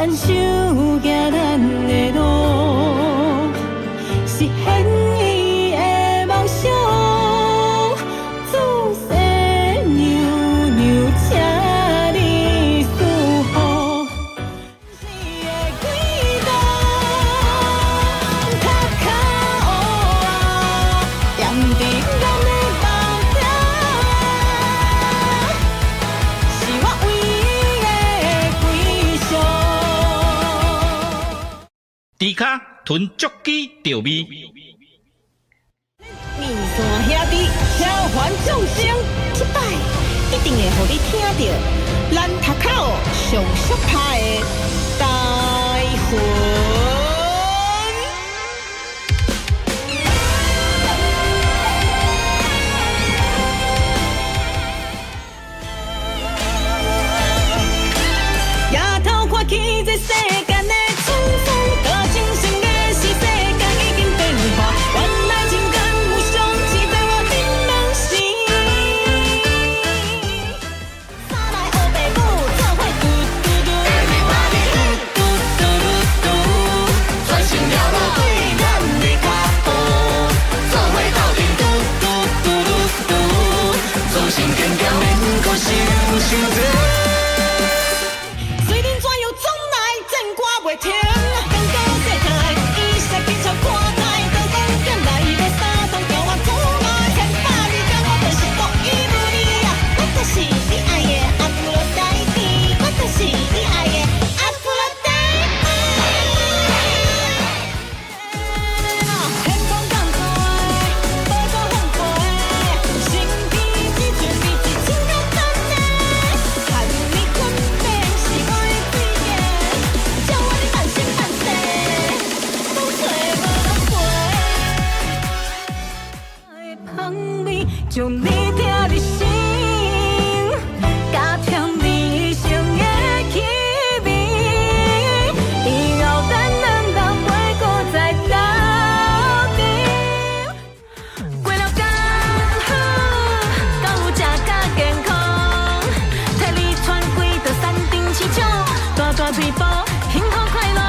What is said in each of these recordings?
牵手行咱的路，实现伊的梦想。自细娘娘请你守护，你的轨道，脚脚乌啊，踮伫咱的梦中，是我唯一的归宿。猪脚吞足鸡钓味，面线兄弟召唤众生，这摆一定会互你听到咱头口上适拍的台魂。夜头看起这世间的沧桑，甲精神的是世界已经变化，原来情感有相似在我心梦时。三来黑白母做伙嘟嘟嘟，嘟嘟嘟嘟，全身了落对咱的脚步，做伙斗阵嘟嘟嘟嘟嘟，自信坚强免搁想伤多。虽然怎样总来战歌袂停，更高世界，伊sẽ kinh常看待，刀光剑来要三通叫我出马，千百里江我就是独一无二啊！我就是你爱的阿芙罗代蒂，我就是你爱的阿芙罗代蒂。天空降下的宝岛风飞，心比之全比之情较真的，看你困眠是我的嘴眼，叫我的半生半世，都做无人陪。香味将你听入心，加添你生的气味，以后咱两人袂搁再斗阵。过了刚好，敢有食甲健康，替你穿几道山顶市场，大大腿部幸福快乐。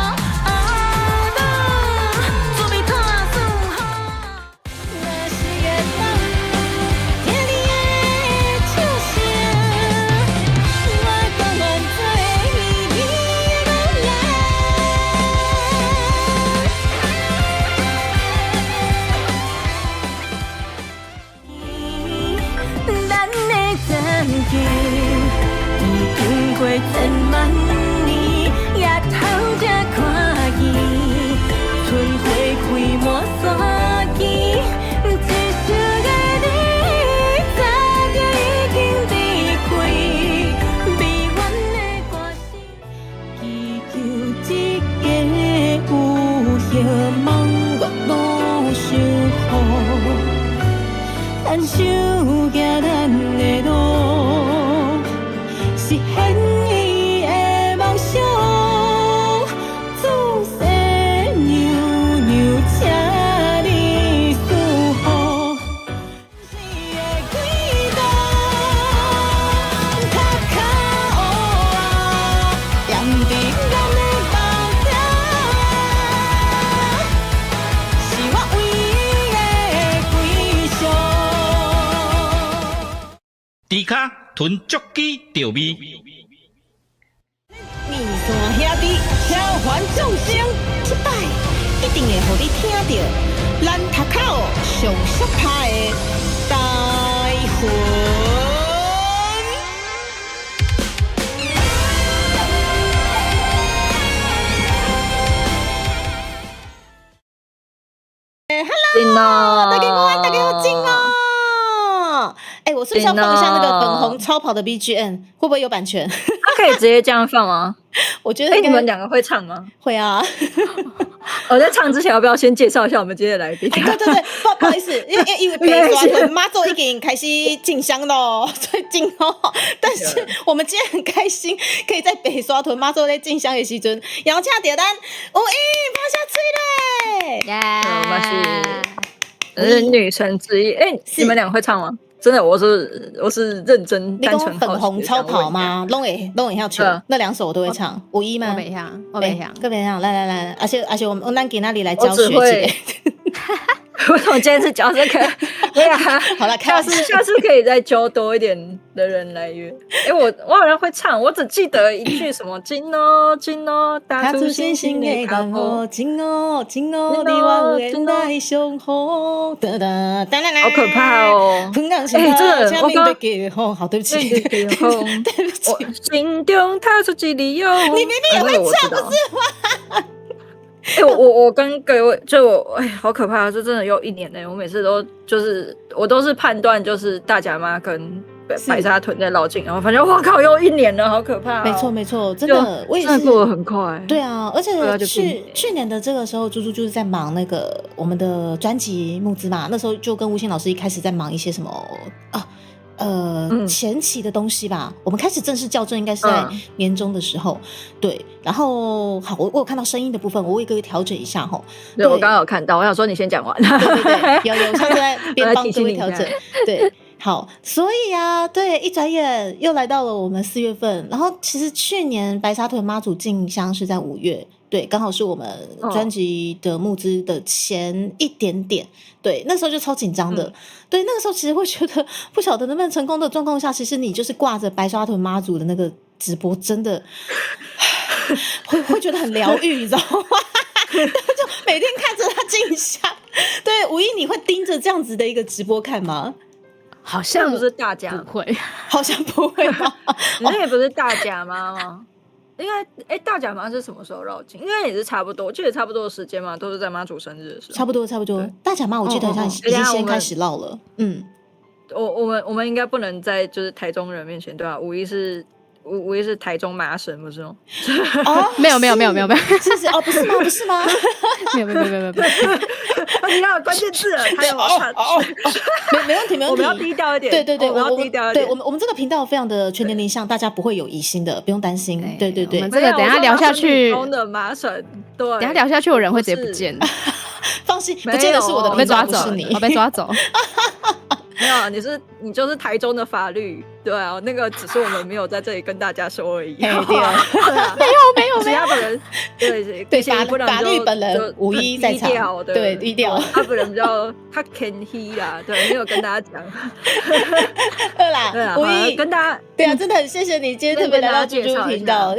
做味拖算好，若是会当听你的笑声，我甘愿做你的女人。咱的曾经已经过千万年，夜头才看见春花开满山间，一生的你早就已经离开，美满的歌声，祈求一个有希望月老守护。牵手行咱的路，实现伊的梦想。自细娘娘请你守护，你的轨道，脚脚乌啊，踮伫咱的梦中，是我唯一的归宿。猪脚吞足鸡钓味，面线兄弟召唤众生，这摆一定会互你听到咱头口上适拍的台魂。Hello，大家午安，大家好，静哦。我是不是要放一下那个粉红超跑的 BGM？ 会不会有版权？它可以直接这样放吗？我觉得你们两个会唱吗？会啊。我在唱之前，要不要先介绍一下我们今天的来宾？对对对，不好意思，因为北川妈祖已经开始进香咯，最近哦。但是我们今天很开心，可以在北沙屯妈祖在进香的时阵，邀请到咱有英趴下吹嘞。我是女神之一。你们两个会唱吗？真的，我是认真你讲单纯好奇的粉红超跑吗？拢会跳曲，那2首我都会唱。5一吗？我没唱，我没唱，个别唱，来，而且我们给那里来教学我只会姐。为什么今天是教这个？对啊，好了，下次可以再揪多一点的人来约。我好像会唱，我只记得一句什么“金哦金哦，打出星星的港哦，金哦金哦，你我原来相好。”好可怕哦！这个我刚给好，对不起，对不起，我心中踏出一粒勇。你明明也会唱，不是吗？我跟各位好可怕，这真的又1年了。我每次都是判断就是大甲妈跟白沙屯在绕境，然后发现哇靠，又1年了，好可怕没错，真的，我也是过得很快。对啊，而且去年的这个时候，猪猪就是在忙那个我们的专辑募资嘛，那时候就跟吴昕老师一开始在忙一些什么前期的东西吧，我们开始正式校正应该是在年中的时候，对，然后好，我有看到声音的部分，我会调整一下齁。对，我刚刚有看到，我想说你先讲完。对，有上次在边帮各位调整，对。好，所以啊，对，一转眼又来到了我们4月份，然后其实去年白沙屯妈祖进香是在5月，对，刚好是我们专辑的募资的前一点点，对，那时候就超紧张的，对，那个时候其实会觉得不晓得能不能成功的状况下，其实你就是挂着白沙屯妈祖的那个直播，真的会觉得很疗愈，你知道吗？就每天看着他进香，对，5一你会盯着这样子的一个直播看吗？好像不是大甲，不会，好像不会吗？你那也不是大甲妈吗？应该大甲妈是什么时候绕境？应该也是差不多，我记得差不多的时间嘛，都是在妈祖生日的时候。差不多。大甲妈我记得好像已经先开始绕了。我们应该不能在就是台中人面前对吧？5一是台中妈神不是吗？没有，是哦，不是吗？没有。你看关键字了，还有没问题。我们要低调一点，对，我们要低调一点。对，我们这个频道非常的全年龄向，大家不会有疑心的，不用担心。对。我们这个等一下聊下去，的麻神，对，等一下聊下去，我人会直接不见。放心，不见得是我的频道，不是你，我被抓走。没有，你就是台中的法律，对啊，那个只是我们没有在这里跟大家说而已。对啊，没有，其他本人对法律本人5一在场，对低调。他本人比较他 can he 啦，对，没有跟大家讲。对啦，5一跟大家对啊，真的很谢谢你今天特别来到猪猪频道，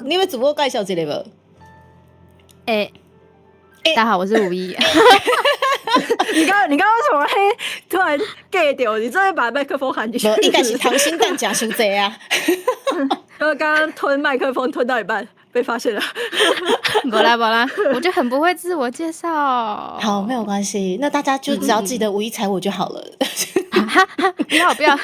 你有主播介绍一下不？大家好，我是5一。你刚为什么突然 get 掉？你真的把麦克风喊进去？应该是溏心蛋讲伤济啊！刚刚吞麦克风吞到一半被发现了。不啦，我就很不会自我介绍。好，没有关系，那大家就只要记得5一踩我就好了。不要，不要，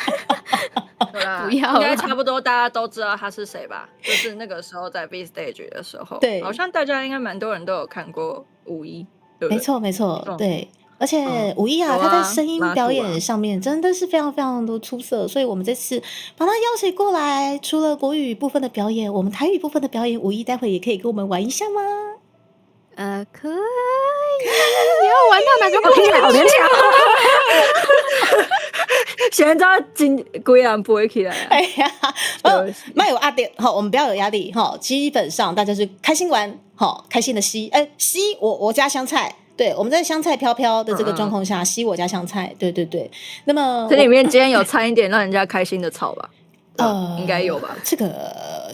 应该差不多大家都知道他是谁吧？就是那个时候在 B Stage 的时候，对，好像大家应该蛮多人都有看过5一，对不对？没错，对。而且5一他在声音表演上面真的是非常非常的出色，所以我们这次把他邀请过来，除了国语部分的表演，我们台语部分的表演，5一待会也可以跟我们玩一下吗？可以。你要玩到哪个部分？好勉强。现在真规人不会起来。哎呀，没有压力，好，我们不要有压力，哈，基本上大家是开心玩，好，开心的吸，我加香菜。对，我们在香菜飘飘的这个状况下，吸我家香菜，对。那么这里面今天有掺一点让人家开心的草吧？应该有吧？这个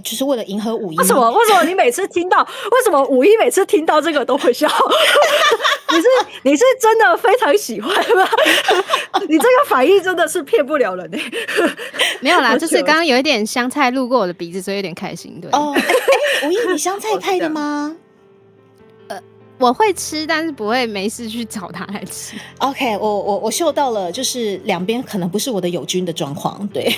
就是为了迎合5一。为什么你每次听到？为什么5一每次听到这个都会笑？你是真的非常喜欢吗？你这个反应真的是骗不了人欸。没有啦，就是刚刚有一点香菜路过我的鼻子，所以有点开心。对哦，5一你香菜派的吗？我会吃，但是不会没事去找他来吃。OK， 我嗅到了，就是两边可能不是我的友军的状况，对。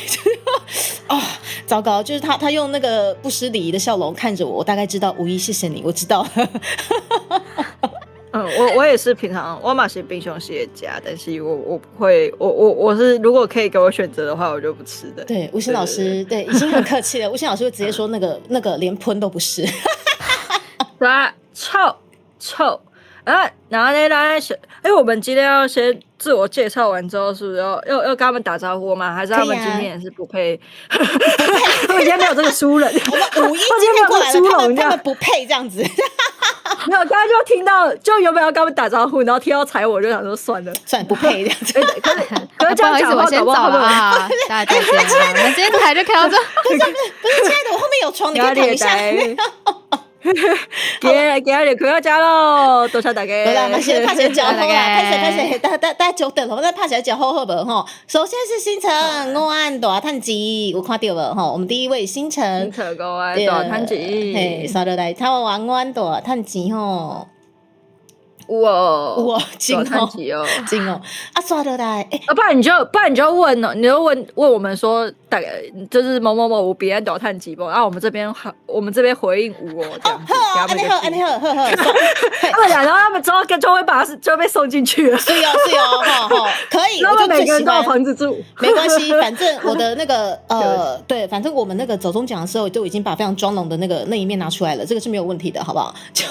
哦，糟糕，就是他用那个不失礼仪的笑容看着我，我大概知道5一谢谢你，我知道了。我也是平常我嘛是冰熊系的家，但是我不会，我是如果可以给我选择的话，我就不吃的。对，吴昕老师对已经很客气了，吴昕老师会直接说那个连喷都不是。对啊，臭。然后呢，来先，我们今天要先自我介绍完之后，是不是要跟他们打招呼吗？还是他们今天也是不配？他们今天没有这个熟人。我们五一今天过来了，他们不配这样子。没有，刚刚就听到，就原本要跟他们打招呼，然后听到踩我就想说算了不配这样子。可是这样讲话，我先走了啊！大家再见了，我们今天台就开到这。不是，亲爱的，我后面有床，你可以躺一下。给阿里快要加喽，多谢大家。好啦，嘛先拍起来脚好啦，拍起，大家久等了，我们再拍起来脚好不吼？首先是星辰午安大探吉，有看到无吼？我们第一位星辰，星辰午安大探吉，嘿，刷落来，台湾午安大探吉吼。哇，金哦，金哦，刷落来，不然你就问哦，你就问我们说，大概就是某某某有彼岸大探几波，然后我们这边回应无哦，这样子，安尼好，他们俩，然后他们之后就被送进去了，是哦，可以，然后每个人都有房子住，没关系，反正我的那个对，反正我们那个走中奖的时候就已经把非常装聋的那一面拿出来了，这个是没有问题的，好不好？就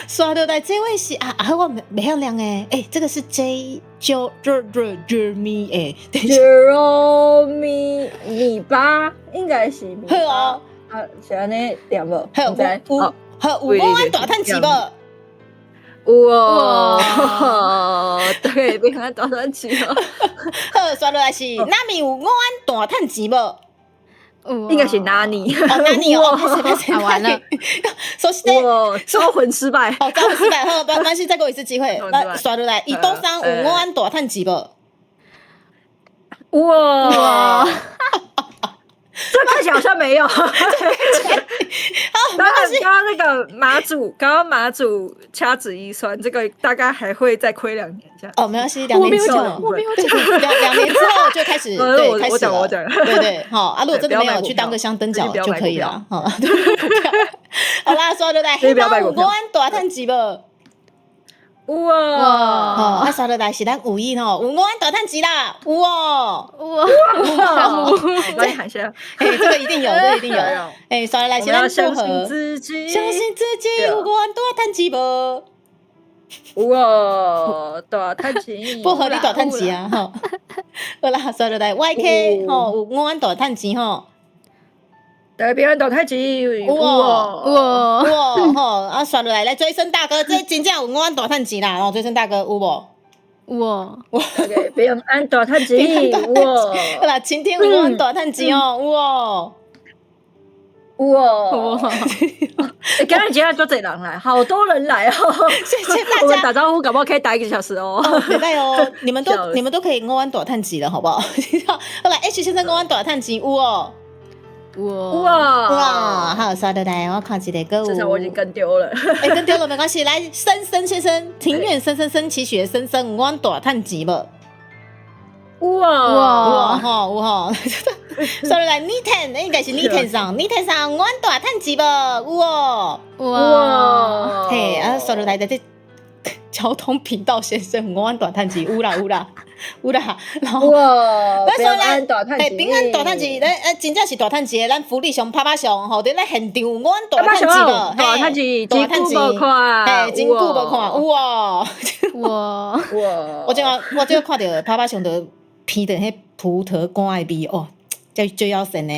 刷落来。这位是我没有亮这个是 Jeremy Jeremy 米八应该是米八是安尼念无？有午安大探钱无？哇，对，平安大探钱哦。好，刷落来是那米有午安大探钱无？应该是拿你完了，首先招魂失败，招魂失败，好，没关系，再给我一次机会，来刷落来，伊多三有午安大探钱无？哇，这看起来好像没有。好，刚刚那个马祖掐指一算，这个大概还会再亏2年这样。没关系，2年之后，我没有讲，2年之后就开始对，开始了，对，好如果真的没有去当个香灯脚就可以了，好啦，刷落来，黑猫有午安大探钱无？哇！刷落来是咱5亿吼，有午安大探钱啦，有哦，帮你喊一下，这个一定有，刷落来是咱相信自己，有午安大探钱无？哇，大探钱，不合理大探钱啊！好啦，刷落来 YK 吼，有午安大探钱吼。代表大太极，哇，刷落来追生大哥，这真正有午安大探钱啦！追生大哥有无？哇，平安大探钱，哇！好啦，晴天有午安大探钱哦，哇！今日今天就侪人来，好多人来哦！谢谢大家。我们打招呼，搞不好可以打1个小时哦。没办哦，你们都可以午安大探钱了，好不好？好来 H 先生午安大探钱有哦。哇！好，刷落来，我看一个歌舞。至少我已经跟丢了。跟丢了没关系。来，森森先生，庭院深深深起雪，深深午安大探钱无？哇！刷落来 Niten 应该是 Niten 上午安大探钱无？哇！嘿，刷落来的这交通频道先生午安大探钱有啦。然后平安大探钱，平安大探钱，真正是大探钱，咱福利熊拍熊，吼，伫咧现场午安大探钱无？大探钱，真久无看，真久无看，哇！我这个看到拍熊的鼻的迄葡萄干的味哦，就要神呢。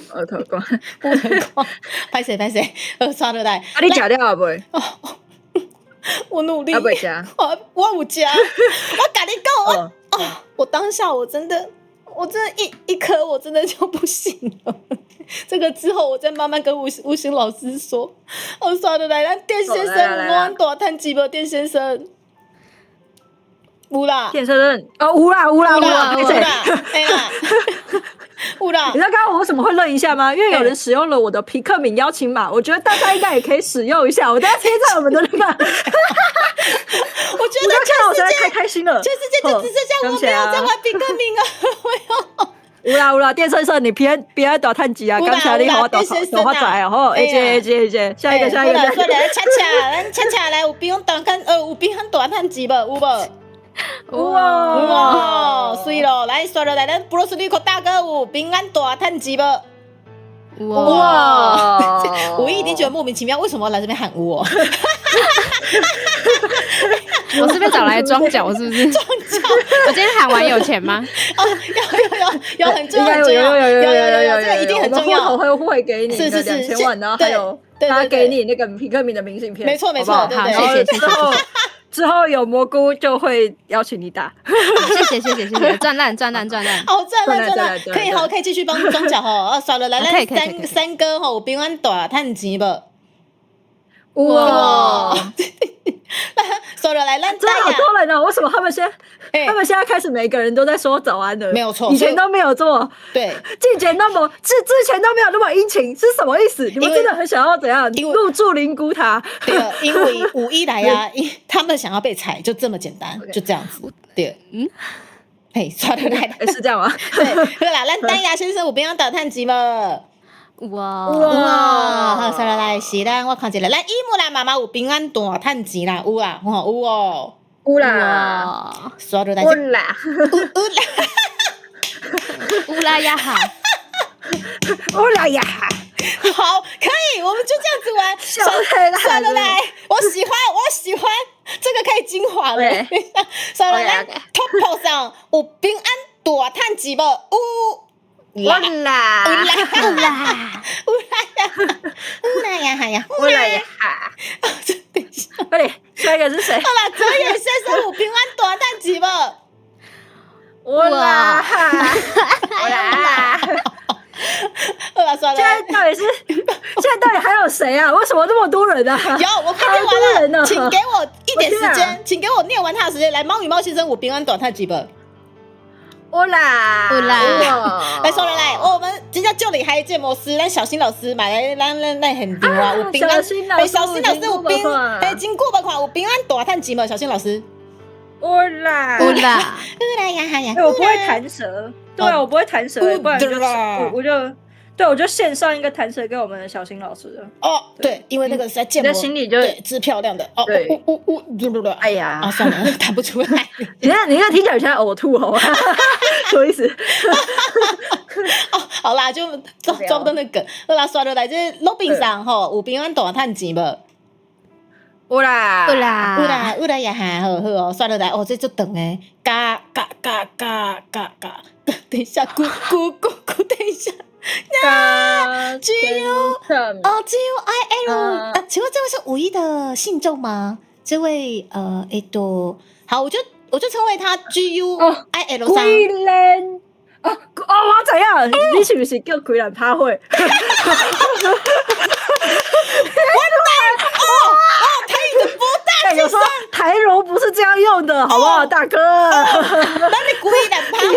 葡萄干，歹势，刷落来。你食了未？我努力，我有吃，我跟你讲，我当下我真的一颗我真的就不行了。这个之后我再慢慢跟吴昕老师说。刷落来，咱店先生午安大探钱无？店先生有啦，店先生有啦，有啦。你知道刚刚我为什么会愣一下吗？因为有人使用了我的皮克敏邀请码，我觉得大家应该也可以使用一下。我等下贴在我们的那个，我觉得看我实在太开心了，全世界就只剩下我没有在玩皮克敏啊！有啦，店先生，你别大探钱啊！刚才你好大发财哦！好，接，下一个，来恰来有比阮大看，有比阮大探钱无？有无？哇，水咯！来刷落来，咱布鲁斯利克大哥有平安大探钱无？哇！我一定觉得莫名其妙，为什么要来这边喊我？我是被找来装脚是不是？装脚。我今天喊完有钱吗？哦，有很重要，有，这个一定很重要。我们会汇给你的是2000万，然后还有他给你那个皮克敏的明信片，没错，对好，谢谢。之后有蘑菇就会邀请你打，谢谢，赚烂，好赚烂，可以好，可以继续帮装脚吼，刷了来三哥吼，有平安大趁钱无？哇！刷了来，咱真的好多人哦，为什么他们现在开始每个人都在说早安了？没有错，以前都没有做，对，之前都没有那么殷勤，是什么意思？你们真的很想要怎样入住灵骨塔？对，因为5一来啊，他们想要被踩，就这么简单，就这样子。对，刷了来，是这样吗？对，好啦，咱丹牙先生有平安大趁钱无？哇，好，刷了来是咱我看一下，咱姨母啦妈妈有平安大趁钱啦，有啦，有哦，有啦，刷了来，有啦，乌拉呀哈，乌拉呀，好，可以，我们就这样子玩。刷了来，我喜欢，这个可以精华了。刷了来 ，Top 上有平安大趁钱无？乌啦，乌啦呀，快点，下一个是谁？好啦，泽野先生有平安大趁钱无？乌啦，好啦，算了。现在到底还有谁啊？为什么这么多人啊？有，我看见完了，请给我一点时间，请给我念完他的时间。来，猫与猫先生，我平安大趁钱无？乌啦，来，说来，我们今天就你还建模师，咱小新老师买来咱很多啊，有平安，小新老师有平，真久没看，有平安大趁钱无？小新老师，乌啦呀，我不会弹舌，对啊，我不会弹舌，不然我就线上一个弹舌给我们的小新老师了。哦，对，因为那个是在建模，心里就是漂亮的哦。对，哎呀，啊，算了，弹不出来。你看听起来像呕吐，好吗？什么意思？哦，好啦，就抓不到那个。好啦，刷落来这路边上吼，有平安大趁钱无？有啦，呀哈，好哦，刷落来哦，这就长诶，嘎，等一下，咕，等一下。GUIL 请问这位是5一的信众吗？这位好，我就称为他 GUIL 上。桂兰我怎样？你是不是叫桂兰趴会？有时候台柔不是这样用的，好不好，大哥？那你故意的趴会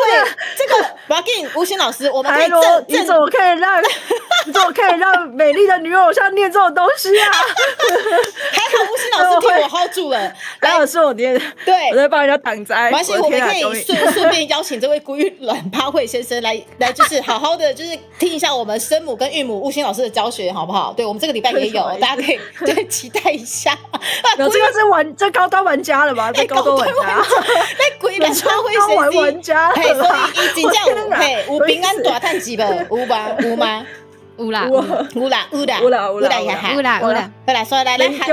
这个，我要给你吴昕老师，我们可以你怎么可以让美丽的女偶像念这种东西啊？还好吴昕老师替我 hold 住了，还好是我念，对，我在帮人家挡灾。没关系，我们可以顺便邀请这位故意软趴会先生来，就是好好的就是听一下我们生母跟韵母吴昕老师的教学，好不好？对，我们这个礼拜也有，大家可以对期待一下。这个是这高端玩家了吧？这高端玩家，那鬼的超会神玩家，嘿，所以已经这样嘿，有平安大趁钱无？有吗？有吗？有啦，呀哈，好啦，所以来咱喊，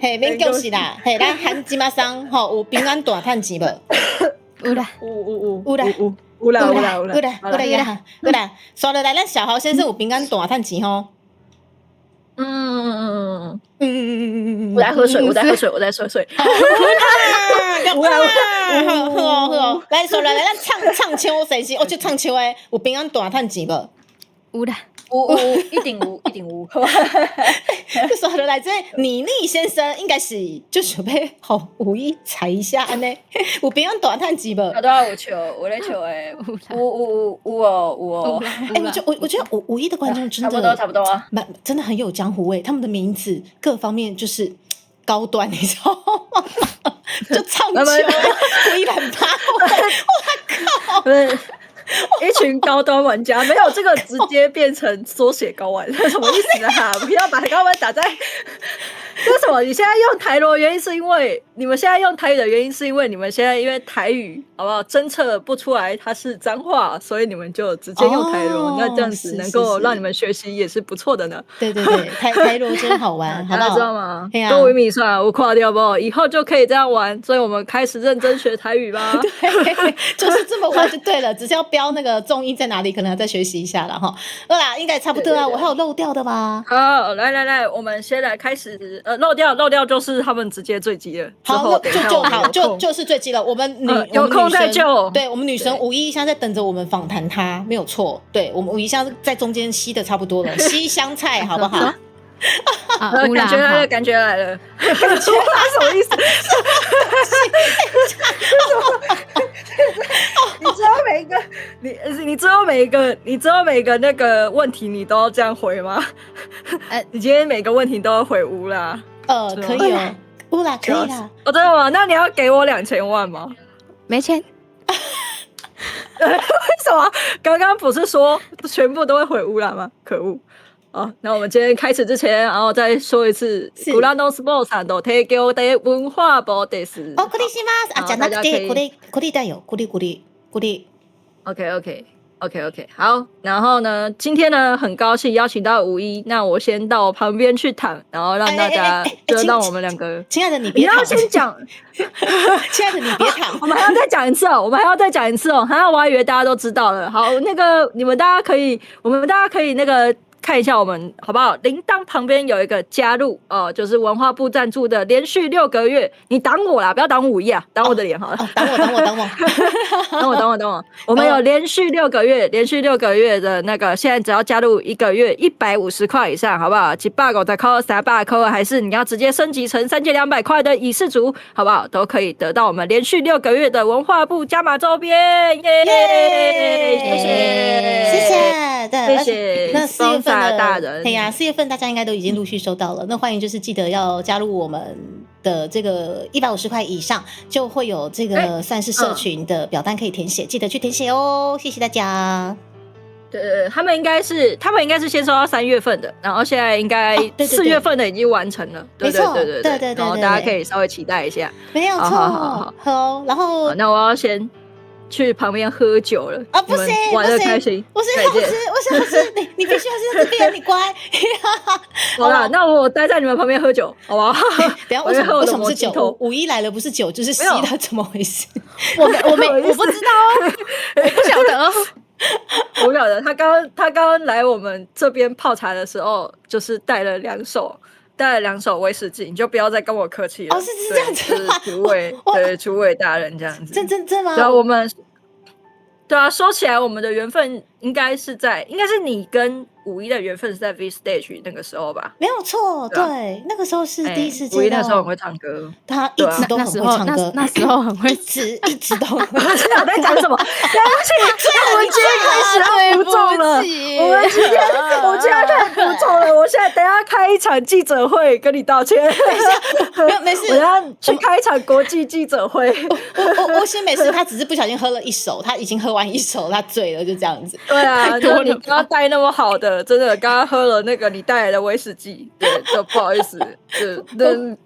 嘿，免恭喜啦，嘿，咱喊金马桑吼，有平安大趁钱无？有啦，呀哈，好啦，刷落来咱小豪先生有平安大趁钱吼。我在喝水。好，来说来，咱唱秋神仙，就唱秋诶，有平安大趁钱无？有啦，一定有。说落来，这妮妮先生应该是就想要好5一踩一下安尼，有平安大趁钱无？都要有球，我在球诶，有。我觉得5一的观众真的差不多啊，真的很有江湖味，他们的名字各方面就是高端，你知道吗？就唱秋，鬼懒趴，我靠！一群高端玩家，没有这个直接变成缩写高玩，什么意思啊？不要把高玩打在，这什么？你现在用台罗原因是因为你们现在用台语的原因是因为你们现在因为台语好不好侦测不出来它是脏话，所以你们就直接用台罗。那这样子能够让你们学习也是不错的呢。对对对，台罗真好玩，好不好？知道吗？对啊，各位米算我垮掉不？以后就可以这样玩，所以我们开始认真学台语吧。对，就是这么玩就对了，只是要标那个重音在哪里，可能要再学习一下了哈。好啦，应该差不多啊，我还有漏掉的吗？好，来，我们先来开始。漏掉就是他们直接坠机了。好，就是坠机了。我们有空再救。对，我们女神五一现在在等着我们访谈她，没有错。对，我们五一现在在中间吸的差不多了，吸香菜好不好？感觉来了，感觉来了，感觉来什么意思？你知道每一个那个问题你都要这样回吗？你今天每个问题都要回乌啦？可以哦，乌啦可以啦。真的吗？那你要给我2000万吗？没钱。为什么？刚刚不是说全部都会回乌啦吗？可恶！那我们今天开始之前，然后再说一次，グランドスポーツさんの提供で文化部です。お送りします。じゃなくてこれだよ，これ。OK， 好。然后呢，今天呢，很高兴邀请到五一，那我先到旁边去躺，然后让大家就让我们两个，亲爱的你别躺，你要先讲，亲爱的你别躺，我们还要再讲一次哦，我还以为大家都知道了。好，那个我们大家可以那个。看一下我们好不好？铃铛旁边有一个加入就是文化部赞助的连续6个月。你挡我啦，不要挡五一啊，挡我的脸好了。挡我。我们有连续6个月的那个，现在只要加入1个月150块以上，好不好？150块、300块，还是你要直接升级成3200块的以示族，好不好？都可以得到我们连续6个月的文化部加码周边，耶！谢谢。那4月份的大人，对呀，4月份大家应该都已经陆续收到了。那欢迎就是记得要加入我们的这个150块以上，就会有这个算是社群的表单可以填写，记得去填写哦。谢谢大家。对，他们应该是先收到3月份的，然后现在应该4月份的已经完成了。没错，对，然后大家可以稍微期待一下。没有错，好，然后那我要先去旁边喝酒了啊！不行，玩得开心。我想吃，你必须要是在这边，你乖。好啦，那我待在你们旁边喝酒，好不好？等下为什么是酒？五一来了不是酒就是吸的，怎么回事？我不知道哦，不晓得哦。我不晓得，他刚刚来我们这边泡茶的时候，就是带了2手威士忌，你就不要再跟我客气了。是这样子吗？诸位大人这样子。真吗？对啊，对啊，说起来我们的缘分应该是你跟五一的缘分是在 V Stage 那个时候吧？没有错，对，那个时候是第一次见到。五一那时候很会唱歌，他一直都很会唱歌，那时候很会，一直都。我在讲什么？对不起，我们今天开始要服众了。我今天开始服众了。我现在等一下开一场记者会跟你道歉。没事，我要去开一场国际记者会。我先没事，他只是不小心喝了1手，他已经喝完1手，他醉了，就这样子。对啊，就你刚刚带那么好的。真的，刚刚喝了那个你带来的威士忌，对，就不好意思，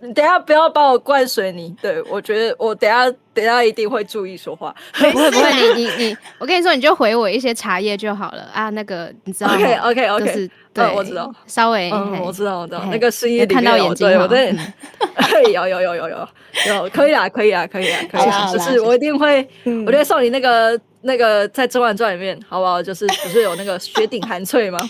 你等一下不要把我灌水你，对，我觉得我等一下一定会注意说话。不会，你，我跟你说，你就回我一些茶叶就好了啊。那个你知道 ？OK， 就是对，我知道，稍微，我知道，那个声音看到眼睛，我在，有，可以啦，就是我一定会送你那个在《甄嬛传》里面，好不好？就是不是有那个雪顶寒翠吗？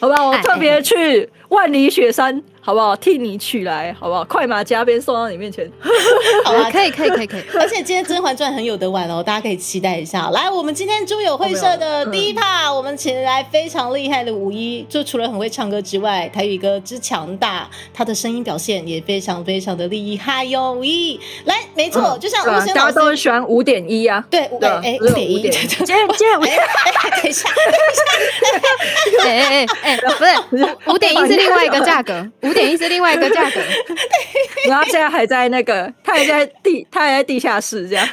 好不好？我特别去万里雪山，好不好？替你取来，好不好？快马加鞭送到你面前。好啊，可以。而且今天《甄嬛传》很有得玩哦，大家可以期待一下。来，我们今天猪友会社的第一趴，我们请来非常厉害的五一，就除了很会唱歌之外，台语歌之强大，他的声音表现也非常非常的厉害哟。五一，来，没错，就像吴先老师，大家都很喜欢5.1啊。对，5.1。今天等一下，不是5.1是另外一个价格，5.1 5.1是另外一个价格。然后现在还在那个，他还在地下室这样。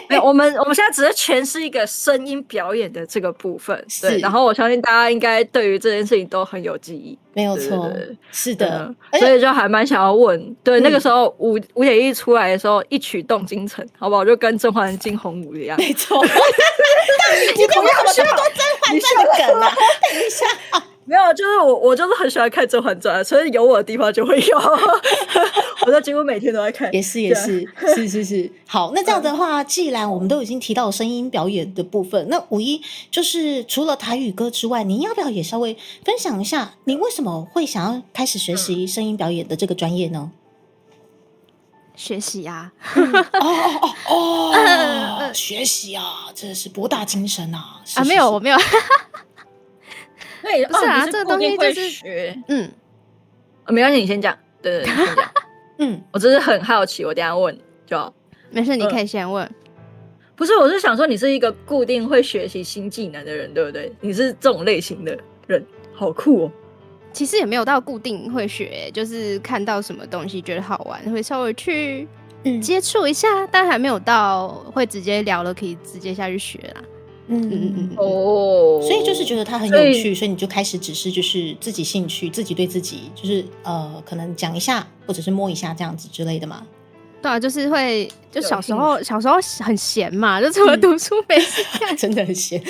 没有，我们现在只是诠释一个声音表演的这个部分，对。然后我相信大家应该对于这件事情都很有记忆，没有错，对是的。所以就还蛮想要问，对，那个时候5.1出来的时候，一曲动京城，好不好？就跟甄嬛惊鸿舞一样，没错。你今天为什么这么多甄嬛传的梗啊？等一下。没有，就是我就是很喜欢看《甄嬛传》，所以有我的地方就会有，我就几乎每天都在看。也是，是。好，那这样的话，既然我们都已经提到声音表演的部分，那5.1就是除了台语歌之外，您要不要也稍微分享一下，您为什么会想要开始学习声音表演的这个专业呢？学习啊！学习啊，真是博大精深啊！没有，我没有。对，不是啊，这个东西就是学，没关系，你先讲，对，你先讲，我只是很好奇，我等一下问就好。没事，你可以先问。不是，我是想说，你是一个固定会学习新技能的人，对不对？你是这种类型的人，好酷哦。其实也没有到固定会学，就是看到什么东西觉得好玩，会稍微去接触一下，但还没有到会直接聊了可以直接下去学啦。所以就是觉得它很有趣，所以你就开始只是就是自己兴趣，自己对自己就是可能讲一下或者是摸一下这样子之类的嘛。对啊，就是会就小时候很闲嘛，就除了读书没事干，真的很闲。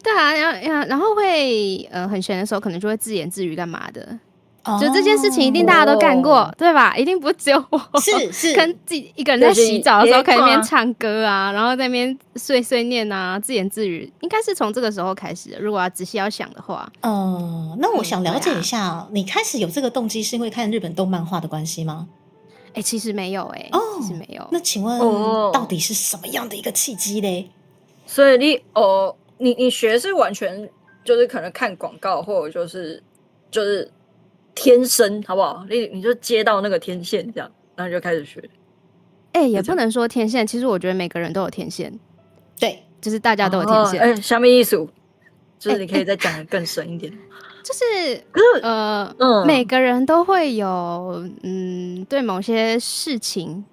对啊，然后会很闲的时候，可能就会自言自语干嘛的。就这件事情一定大家都干过，对吧？一定不是只有我，是跟自己一个人在洗澡的时候，可以在那边唱歌啊，然后在那边碎碎念啊，自言自语，应该是从这个时候开始的。如果要仔细要想的话，那我想了解一下，你开始有这个动机是因为看日本动漫画的关系吗？其实没有其实没有。那请问到底是什么样的一个契机嘞？所以你学是完全就是可能看广告，或者就是天生，好不好？你就接到那个天线这样，然后你就开始学。也不能说天线，其实我觉得每个人都有天线。对，就是大家都有天线。什么意思？就是你可以再讲得更深一点。就是每个人都会有对某些事情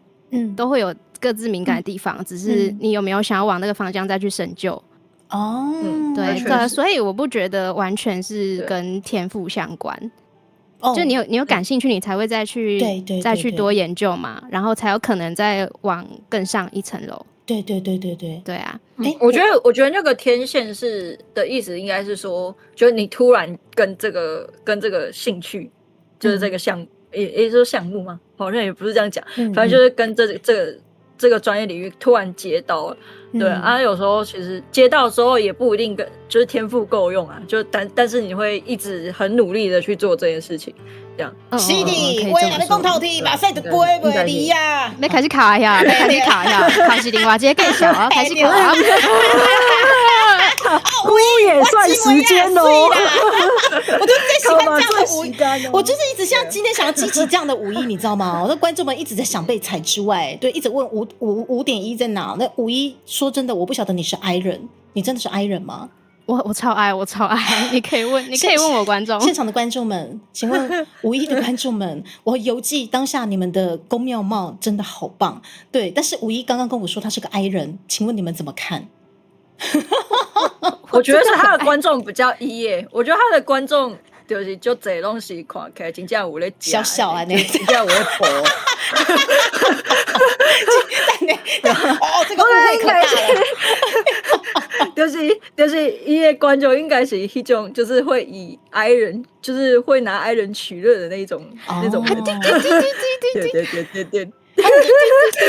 都会有各自敏感的地方，只是你有没有想要往那个方向再去深究。对，所以我不觉得完全是跟天赋相关。就你有感兴趣，你才会再去多研究嘛，然后才有可能再往更上一层楼。对啊。我觉得那个天线的意思应该是说，就是你突然跟这个兴趣，就是这个项目，也就是项目吗？好像也不是这样讲，反正就是跟这个专业领域突然接到了。对啊，有时候其实接到之后也不一定就是天赋够用啊，就但是你会一直很努力的去做这件事情，这样。是的，我也讲透天，目屎就飞袂离呀。要开始卡一下，开始另外一个介绍啊，开始卡。5.1也算时间哦。我就是最喜欢这样的5.1，我就是一直像今天想要激起这样的5.1，你知道吗？我的观众们一直在想被踩之外，对，一直问5.1在哪？那5.1说真的，我不晓得你是 I 人，你真的是 I 人吗？我超爱，你可以问我观众，现场的观众们，请问5.1的观众们，我邮寄当下你们的宫庙帽真的好棒，对，但是5.1刚刚跟我说他是个 I 人，请问你们怎么看？我觉得是他的观众比较耶，我觉得他的观众就是就这东西看起来真正有在小小啊，真正有在播。这个误会可大了。就是伊的观众应该是一种就是会以 I 人，就是会拿 I 人取乐的那种。对。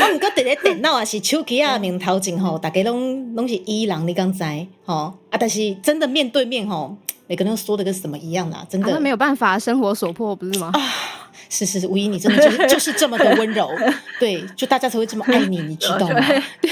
我毋过伫咧电脑也是手机啊面头前吼，大家拢是伊人，你刚知吼啊？但是真的面对面吼，每个人说的跟什么一样啦，真的。那没有办法，生活所迫不是吗？是5.1，你真的就是这么的温柔，对，就大家才会这么爱你，你知道吗？对，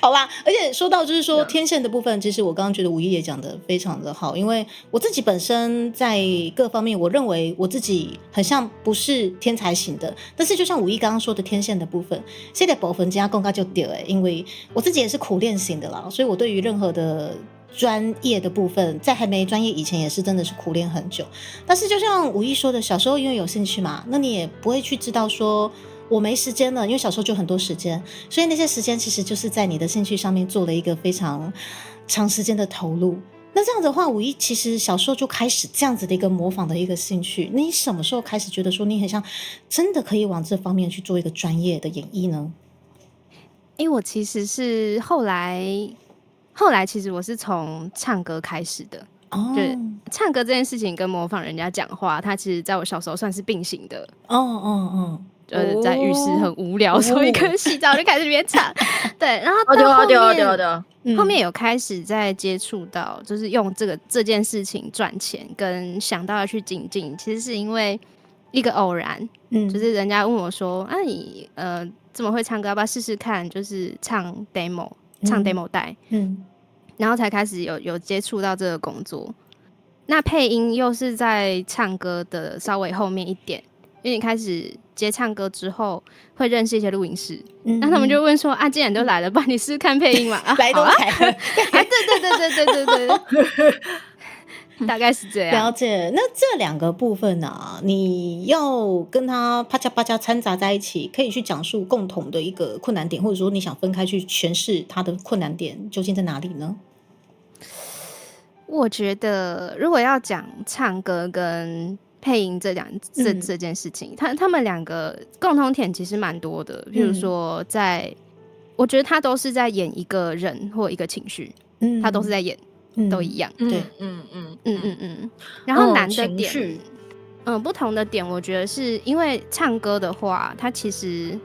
好啦，而且说到就是说天线的部分，其实我刚刚觉得5.1也讲得非常的好，因为我自己本身在各方面，我认为我自己很像不是天才型的，但是就像5.1刚刚说的天线的部分，现在部分这样讲到就对了，因为我自己也是苦练型的啦，所以我对于任何的专业的部分，在还没专业以前也是真的是苦练很久。但是就像武艺说的，小时候因为有兴趣嘛，那你也不会去知道说我没时间了，因为小时候就很多时间，所以那些时间其实就是在你的兴趣上面做了一个非常长时间的投入。那这样的话，武艺其实小时候就开始这样子的一个模仿的一个兴趣，你什么时候开始觉得说你很像真的可以往这方面去做一个专业的演绎呢？我其实是后来其实我是从唱歌开始的。就唱歌这件事情跟模仿人家讲话，它其实在我小时候算是并行的。就是在浴室很无聊，所以可能洗澡就开始里面唱。对，然后到后面有开始在接触到，就是用这件事情赚钱，跟想到要去精进，其实是因为一个偶然，就是人家问我说，你这么会唱歌，要不要试试看？就是唱 demo 带，然后才开始有接触到这个工作。那配音又是在唱歌的稍微后面一点，因为你开始接唱歌之后，会认识一些录音室，那他们就问说，既然都来了，不然你试试看配音嘛？来都来了，对，大概是这样。了解。那这两个部分啊，你要跟他啪嚓啪嚓掺杂在一起，可以去讲述共同的一个困难点，或者说你想分开去诠释他的困难点究竟在哪里呢？我觉得如果要讲唱歌跟配音这件事情，他们两个共同点其实蛮多的。譬如说我觉得他都是在演一个人或一个情绪，他都是在演，都一样。对，然后难的点，不同的点，我觉得是因为唱歌的话，它其实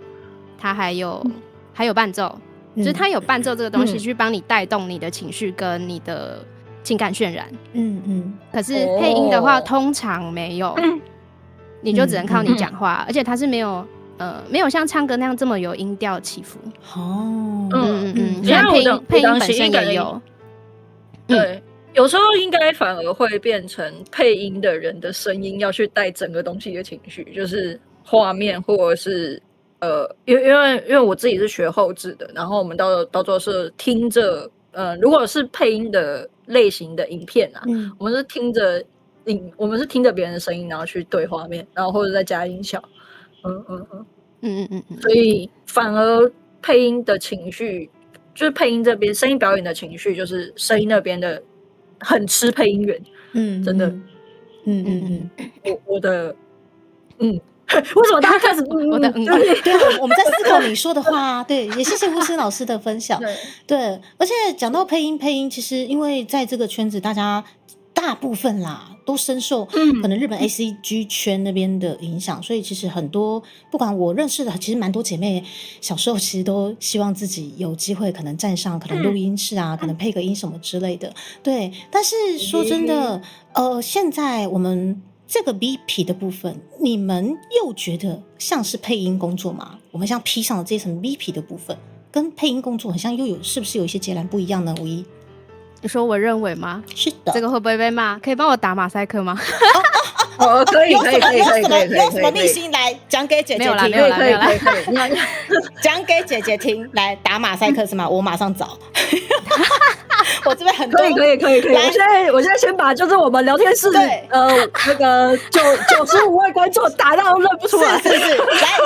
它还有伴奏，就是它有伴奏这个东西去帮你带动你的情绪跟你的情感渲染。可是配音的话，通常没有，你就只能靠你讲话，而且它是没有像唱歌那样这么有音调起伏。虽然配音本身也有，对，有时候应该反而会变成配音的人的声音要去带整个东西的情绪，就是画面或者是因为我自己是学后制的，然后我们到最后是听着。如果是配音的类型的影片啊，我们是听着别人的声音，然后去对画面，然后或者再加音效，所以反而配音的情绪，就是配音这边声音表演的情绪，就是声音那边的很吃配音员，真的，我的，为什么大家开始对，我们在思考你说的话，对，也谢谢巫师老师的分享。对，而且讲到配音，其实因为在这个圈子，大家大部分啦都深受可能日本 ACG 圈那边的影响，所以其实很多不管我认识的，其实蛮多姐妹小时候其实都希望自己有机会可能站上可能录音室啊，可能配个音什么之类的。对，但是说真的，现在我们这个 VP 的部分，你们又觉得像是配音工作吗？我们像披上了这一层 VP 的部分，跟配音工作很像，是不是有一些截然不一样呢？吴一，你说我认为吗？是的，这个会不会被骂？可以帮我打马赛克吗？可以，有什么秘辛来讲给姐姐听？没有啦，讲给姐姐听，来打马赛克是吗？我马上找。我这边很多可以。我现在先把就是我们聊天室那个95位观众打到认不出来。是，来，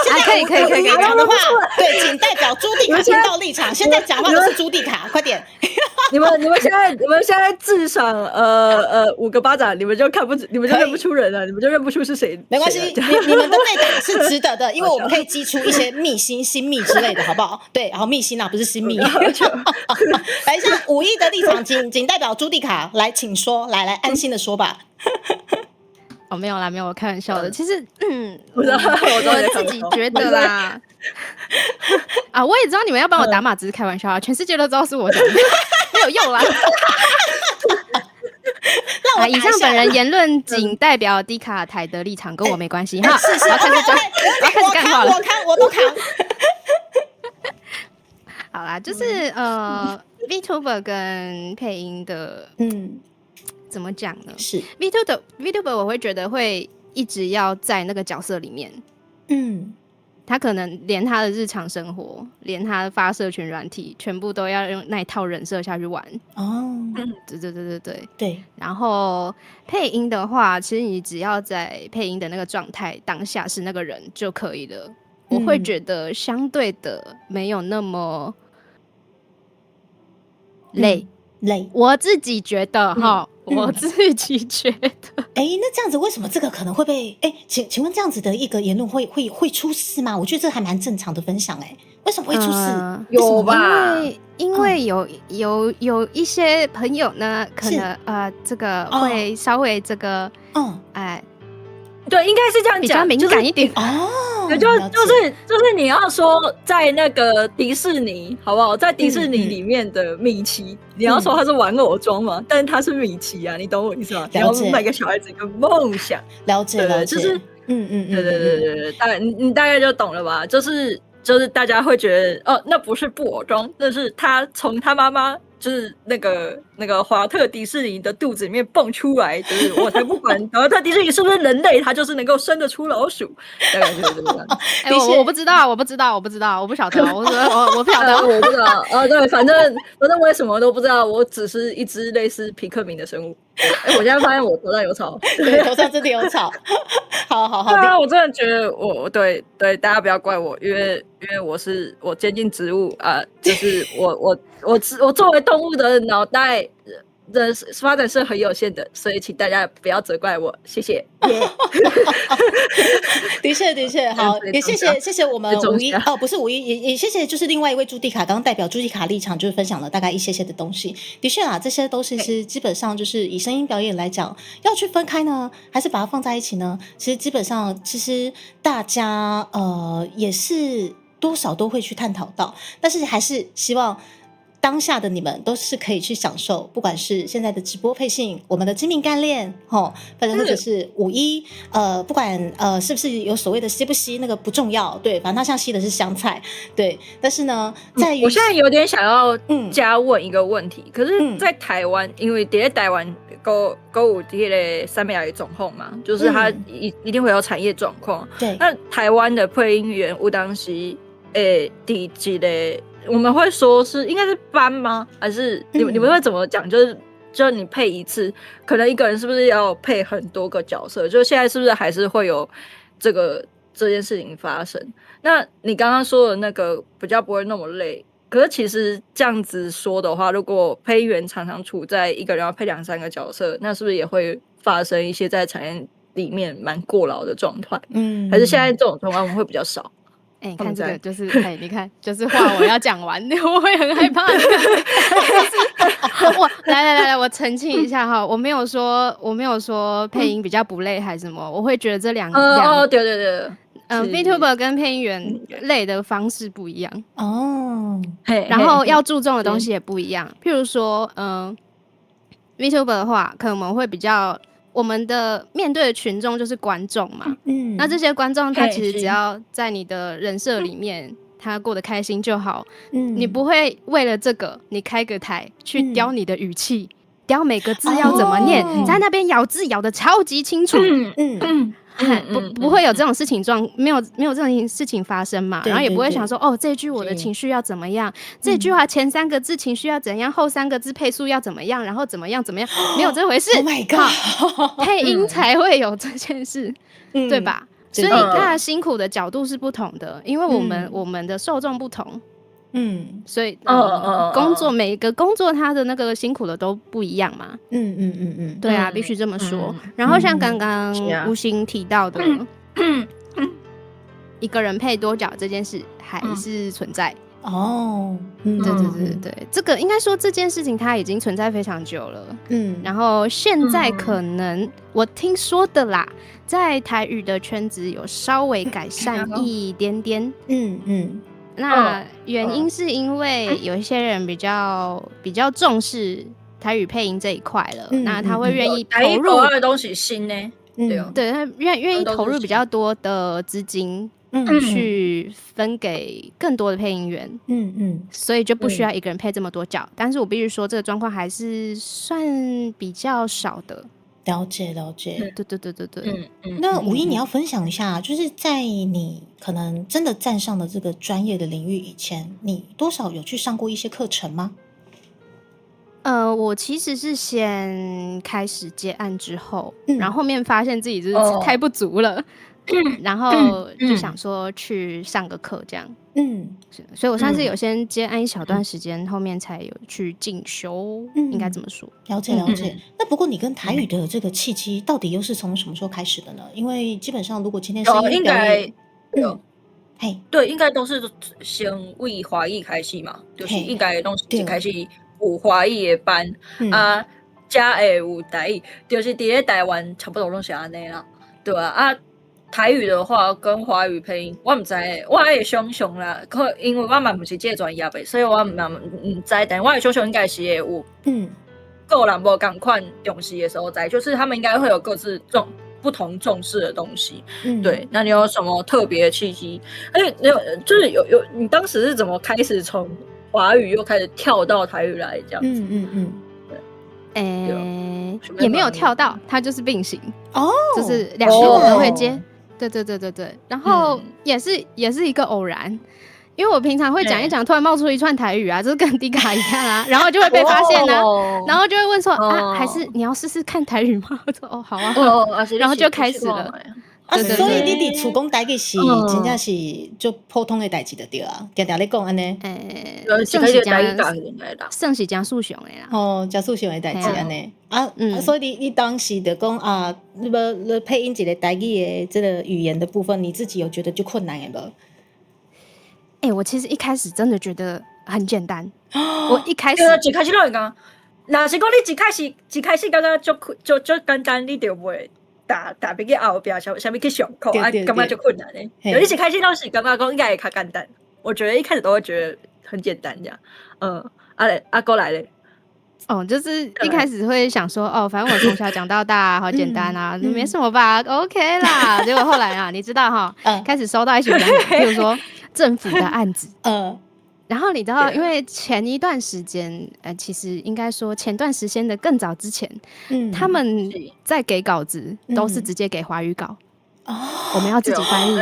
现在可以讲的话，对，请代表朱蒂卡听到立场。现在讲话都是朱蒂卡，快点。你们现在至少5个巴掌，你们就认不出人了，你们就认不出是谁。没关系，你们的被打是值得的，因为我们可以激出一些秘辛、新秘之类的，好不好？对，然后秘辛啊，不是新秘。来一下5亿的立场，仅代表朱蒂卡来，请说，来安心的说吧。没有啦，我开玩笑的。其实，我自己觉得啦，我也知道你们要帮我打码，只是开玩笑啊，全世界都知道是我讲的，没有用啦。以上本人言论仅代表迪卡台的立场，跟我没关系哈。是，我要开始干话了，我都扛。好啦，就是VTuber 跟配音的，怎么讲呢？是 VTuber 我会觉得会一直要在那个角色里面，他可能连他的日常生活，连他发社群软体，全部都要用那一套人设下去玩。对。然后配音的话，其实你只要在配音的那个状态当下是那个人就可以了。我会觉得相对的没有那么累。我自己觉得我自己觉得，那这样子为什么这个可能会被请问这样子的一个言论会出事吗？我觉得这还蛮正常的分享为什么会出事？有吧？因为有一些朋友呢，可能这个会稍微这个对，应该是这样讲，比较敏感一点就是你要说在那个迪士尼好不好？在迪士尼里面的米奇，你要说他是玩偶装嘛，但是他是米奇啊，你懂我意思吗？你要卖给小孩子一个梦想，了解，就是对，大概就懂了吧？就是大家会觉得那不是布偶装，那是他从他妈妈。就是那个华特迪士尼的肚子里面蹦出来，就是我才不管华特迪士尼是不是人类，他就是能够生得出老鼠，大概就是这样。我不知道，我不晓得，我不晓得，我不晓得，我不知道。对，反正我也什么都不知道，我只是一只类似皮克敏的生物。我现在发现我头上有草，对，头上真的有草。好。对啊，我真的觉得对，大家不要怪我，因为我接近植物就是我作为动物的脑袋的发展是很有限的，所以请大家不要责怪我，谢谢。的确好，也谢谢我们五一不是五一，也谢谢就是另外一位朱迪卡，刚刚代表朱迪卡立场就是分享了大概一些的东西。的确这些都是基本上就是以声音表演来讲，要去分开呢，还是把它放在一起呢？其实基本上其实大家也是多少都会去探讨到，但是还是希望。当下的你们都是可以去享受，不管是现在的直播配信，我们的精明干练反正或者是五一不管是不是有所谓的吸不吸那个不重要，对，反正他像吸的是香菜，对，但是呢在于我现在有点想要加问一个问题，可是在台湾因为在台湾有这个三美亚的状况嘛，就是它一定会有产业状况，对，那台湾的配音员有当时第几类我们会说是应该是班吗？还是你们会怎么讲？就是你配一次，可能一个人是不是要配很多个角色？就现在是不是还是会有这件事情发生？那你刚刚说的那个比较不会那么累，可是其实这样子说的话，如果配音员常常处在一个人要配2-3个角色，那是不是也会发生一些在产业里面蛮过劳的状态？还是现在这种状况会比较少？你看这个就是你看就是话我要讲完我会很害怕我来我澄清一下我没有说配音比较不累还是什么，我会觉得这两对VTuber 跟配音员累的方式不一样然后要注重的东西也不一样，譬如说VTuber 的话可能我们会比较我们的面对的群众就是观众嘛，那这些观众他其实只要在你的人设里面他过得开心就好，你不会为了这个你开个台去雕你的语气，雕每个字要怎么念，在那边咬字咬得超级清楚，不会有这种事情没有这种事情发生嘛，然后也不会想说这句我的情绪要怎么样，这句话前3个字情绪要怎样，后3个字配速要怎么样，然后怎么样没有这回事Oh my god 配音才会有这件事对吧？所以大家辛苦的角度是不同的，因为我们的受众不同所以工作每个工作他的那个辛苦的都不一样嘛对啊必须这么说然后像刚刚吴昕提到的一个人配多角这件事还是存在对，这个应该说这件事情它已经存在非常久了然后现在可能我听说的啦，在台语的圈子有稍微改善一点点那原因是因为有一些人比较重视台语配音这一块了那他会愿意投入的东西新呢对他愿意投入比较多的资金去分给更多的配音员所以就不需要一个人配这么多角但是我必须说这个状况还是算比较少的了解了解。对。那五一你要分享一下，就是在你可能真的站上了这个专业的领域以前，你多少有去上过一些课程吗？我其实是先开始接案之后，然后后面发现自己就是太不足了，然后就想说去上个课这样。所以我算是有先接案一小段时间，后面才有去进修，应该这么说。了解了解。那不过你跟台语的这个契机到底又是从什么时候开始的呢？因为基本上如果今天是应该对，应该都是先为华语开始嘛，就是应该都是一开始有华语的班啊，才会有台语，就是伫咧台湾差不多拢是安尼啦，对吧？啊，台语的话跟华语配音，我唔知，我会想象啦，因为我嘛不是这个专业的，所以我唔知，但我会想象应该是会有，个人无同款重视的所在，就是他们应该会有各自不同重视的东西，对。那你有什么特别的契机？而且就是有你当时是怎么开始从华语又开始跳到台语来这样子？也没有跳到，它就是并行就是两个我都会接。对。然后也是一个偶然。因为我平常会讲一讲，突然冒出一串台语啊，就是跟迪卡一样啊，然后就会被发现啊，然后就会问说还是你要试试看台语吗？我说好啊，然后就开始了。所以你伫厝讲台语是真正是就普通的代志就对啊，常常咧讲安尼。算是讲素雄的啦。讲素雄的代志安尼所以你当时就讲你配音一个台语的这个语言的部分，你自己有觉得就困难的无？我其实一开始真的觉得很简单。我一开始一开始都会讲，若是讲你一开始感觉就简单，你就袂打别个后边啥物去上课感觉就困难嘞。你一开始都是感觉讲应该会较简单，我觉得一开始都会觉得很简单这样。过来嘞。就是一开始会想说反正我从小讲到大，好简单啊，没什么吧 ，OK 啦。结果后来你知道哈，开始收到一些比如说政府的案子，然后你知道，因为前一段时间，其实应该说前段时间的更早之前，他们在给稿子都是直接给华语稿，我们要自己翻译。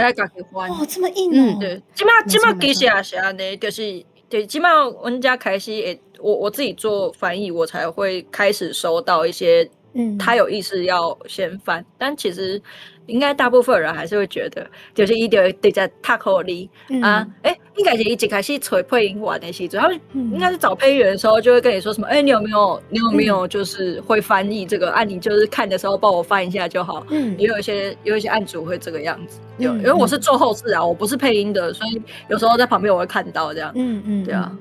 这么硬对，现在其实也是安尼，就是对，现在我们家开始我自己做翻译，我才会开始收到一些他有意思要先翻，但其实应该大部分人还是会觉得，就是他就直接读给你应该是他一开始找配音员的时候，他们应该是找配音员的时候就会跟你说什么，你有没有就是会翻译这个你就是看的时候帮我翻一下就好。也有一些案主会这个样子，因为我是做后制我不是配音的，所以有时候在旁边我会看到这样。对啊，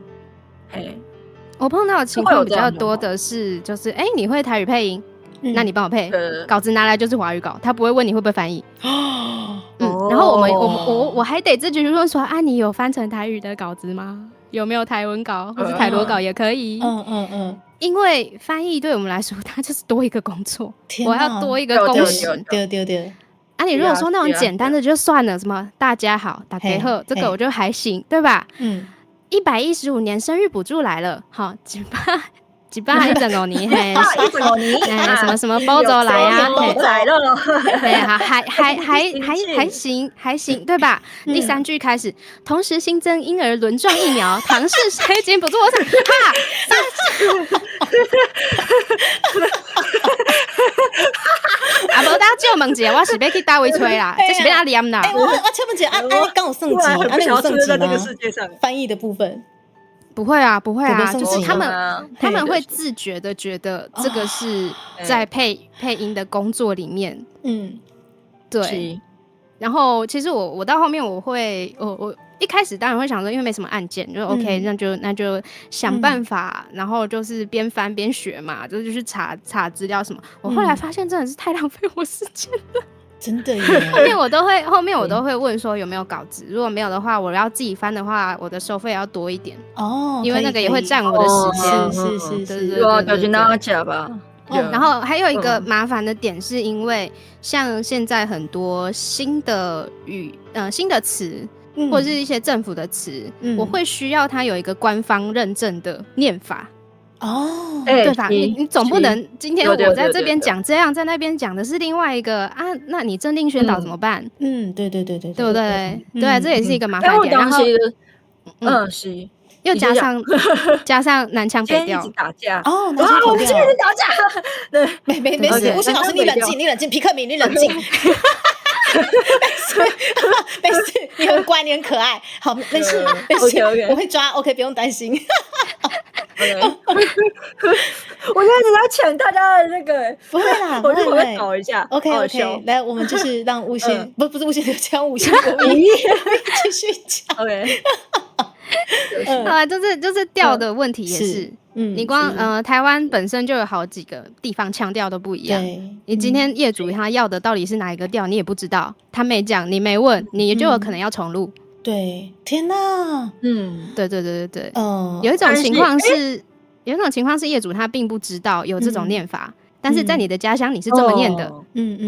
我碰到的情况比较多的是，就是你会台语配音，那你帮我配，稿子拿来就是华语稿，他不会问你会不会翻译。然后我还得自己就问说你有翻成台语的稿子吗？有没有台文稿或是台罗稿也可以。因为翻译对我们来说，它就是多一个工作，我要多一个工时。对。你如果说那种简单的就算了，什么大家好、大家好，这个我就还行，对吧？115年生育补助来了，好185年，什么什么包走来呀，来了，还行，对吧？第3句开始，同时新增婴儿轮状疫苗，唐氏筛检补助，我无大家借问一下，我是要去倒位吹啦，这是要哪念啦？我请问一下，刚有算级，不想要出现在这个世界上。翻译的部分。不会啊，就是他们会自觉的觉得这个是在配音的工作里面，对。然后其实我到后面我一开始当然会想说，因为没什么案件，就 OK，那就想办法，然后就是边翻边学嘛，就去查资料什么。我后来发现真的是太浪费我时间了。真的耶！后面我都会问说有没有稿子，如果没有的话，我要自己翻的话，我的收费要多一点因为那个也会占我的时间。是，就是那假吧。然后还有一个麻烦的点，是因为像现在很多新的词，或者是一些政府的词，我会需要它有一个官方认证的念法。哦，对吧？是你总不能今天对我在这边对讲这样，在那边讲的是另外一个啊，那你政令宣导怎么办？对，对不对？对，这也是一个麻因为烦点。然后是又加上南腔北调今天一直，打架哦，哇，我们今天一直打架，对，没事， OK，吴昕老师你冷静，你冷静，皮克敏你冷静。没事，你很乖，你很可爱。好，没事，没事 OK，我会抓 ，OK， 不用担心。我现在一直在抢大家的那个，不会啦，我就不会会搞一下。 OK 好 OK，笑来，我们就是让吴昕，不是吴昕，讲吴昕国民继续讲。 OK，就是调的问题也是。你光台湾本身就有好几个地方腔调都不一样。你今天业主他要的到底是哪一个调，你也不知道，他没讲，你没问，你就有可能要重录。对，天哪，对，有一种情况是业主他并不知道有这种念法，但是在你的家乡你是这么念的，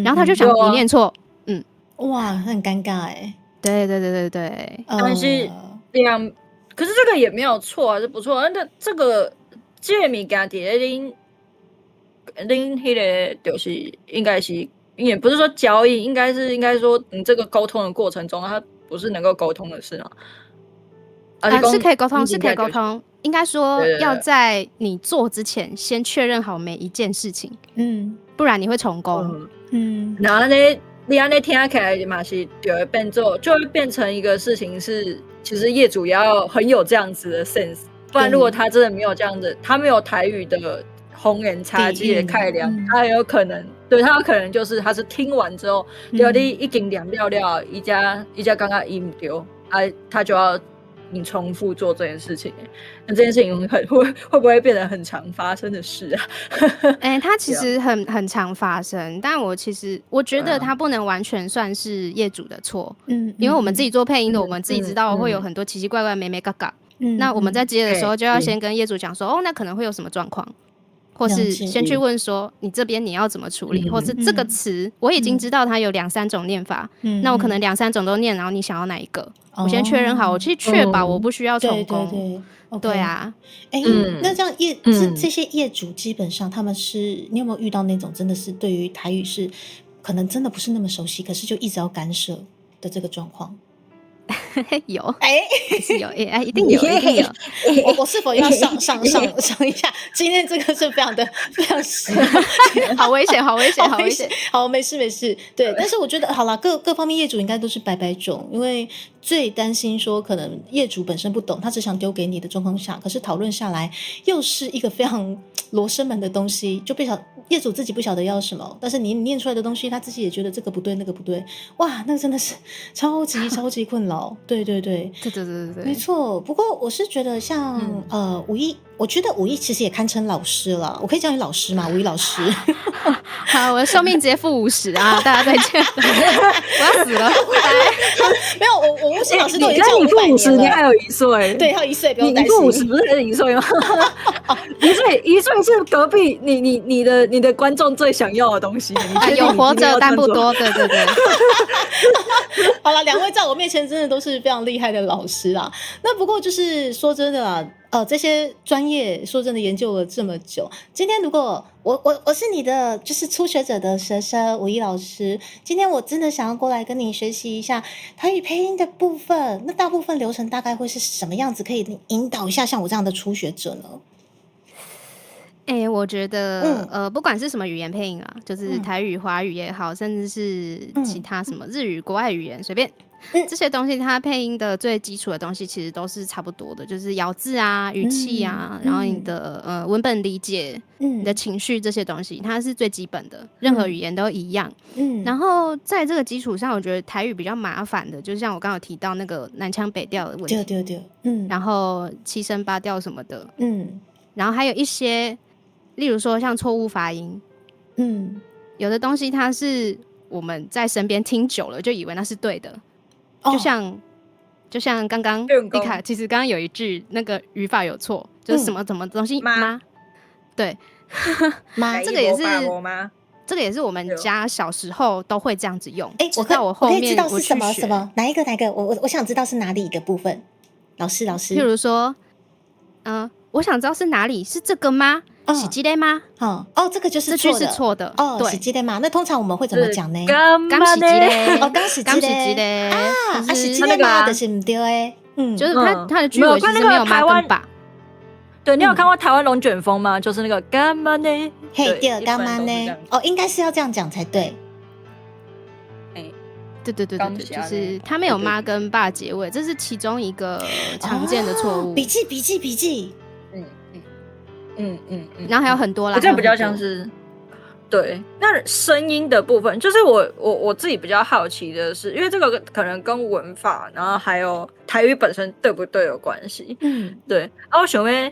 然后他就想你念错，哇，很尴尬哎。对，但是可是这个也没有错啊，是不错。那这个物件伫咧恁迄个就是应该是，也不是说交易，应该说你这个沟通的过程中，它不是能够沟通的事吗？是可以沟通，是可以沟通。应该说要在你做之前先确认好每一件事情，不然你会重工。然后呢，你安尼听起来嘛是就会变成一个事情是，其实业主也要很有这样子的 sense， 不然如果他真的没有这样子，他没有台语的红颜差距的概量，他有可能就是他是听完之后，你已经念了，一家刚刚音不丢，他就要你重复做这件事情，那这件事情会不会变得很常发生的事啊？它其实很常发生，但我觉得它不能完全算是业主的错，因为我们自己做配音的，我们自己知道会有很多奇奇怪怪、眉嘎嘎，那我们在接的时候就要先跟业主讲说，那可能会有什么状况。或是先去问说你这边你要怎么处理，或是这个词我已经知道它有2-3种念法，那我可能2-3种都念，然后你想要哪一个，我先确认好，我去确保我不需要重工。对啊，那这样这些业主基本上他们是，你有没有遇到那种真的是对于台语是可能真的不是那么熟悉，可是就一直要干涉的这个状况？有，是有，一定有。我是否要上一下？今天这个是非常实用，好危险。好，没事。对，但是我觉得好啦，各方面业主应该都是百种，因为最担心说可能业主本身不懂，他只想丢给你的状况下，可是讨论下来又是一个非常罗生门的东西，就业主自己不晓得要什么，但是你念出来的东西他自己也觉得这个不对那个不对，哇，那个真的是超级困扰。对，没错。不过我是觉得像武艺，我觉得武艺其实也堪称老师了，我可以叫你老师吗？武艺老师。好，我的寿命直接负50啊！大家再见，我要死了，没有，我吴昕老师都已经叫我500年了，你还有1岁，对，还有1岁，不用担心。你负50不是还是1岁吗？1岁是隔壁你的观众最想要的东西，有活着但不多，对。好了，2位在我面前真的都是非常厉害的老师啊。那不过就是说真的啦，这些专业说真的研究了这么久，今天如果我是你的就是初学者的学生武艺老师，今天我真的想要过来跟你学习一下台语配音的部分，那大部分流程大概会是什么样子？可以引导一下像我这样的初学者呢？我觉得不管是什么语言配音啊，就是台语、华语也好，甚至是其他什么日语、国外语言，随便这些东西，它配音的最基础的东西其实都是差不多的，就是咬字啊、语气啊，然后你的文本理解、你的情绪这些东西，它是最基本的，任何语言都一样。然后在这个基础上，我觉得台语比较麻烦的，就像我刚刚有提到那个南腔北调的问题，对，然后7声8调什么的，然后还有一些。例如说像错误发音，有的东西它是我们在身边听久了就以为那是对的，就像刚刚迪卡，其实刚刚有一句那个语法有错，就是什么东西妈，对，妈，这个也是我们家小时候都会这样子用。我后面可以知道是什么哪一个？我想知道是哪里一个部分。老师，譬如说，我想知道是哪里，是这个吗？是这个吗？这个就是这句是错的哦，对，是这个吗？那通常我们会怎么讲呢？刚刚是这个，刚是这个啊，是这个吗？就是不对诶，就是它的句尾其实没有妈跟爸。对，你有看过台湾龙卷风吗？就是那个干嘛呢？嘿，对，干嘛呢？应该是要这样讲才对。对，就是它没有妈跟爸结尾，这是其中一个常见的错误。笔记。然后还有很多啦，这比较像是。对，那声音的部分，就是我自己比较好奇的是，因为这个可能跟文法，然后还有台语本身对不对有关系。对。我想要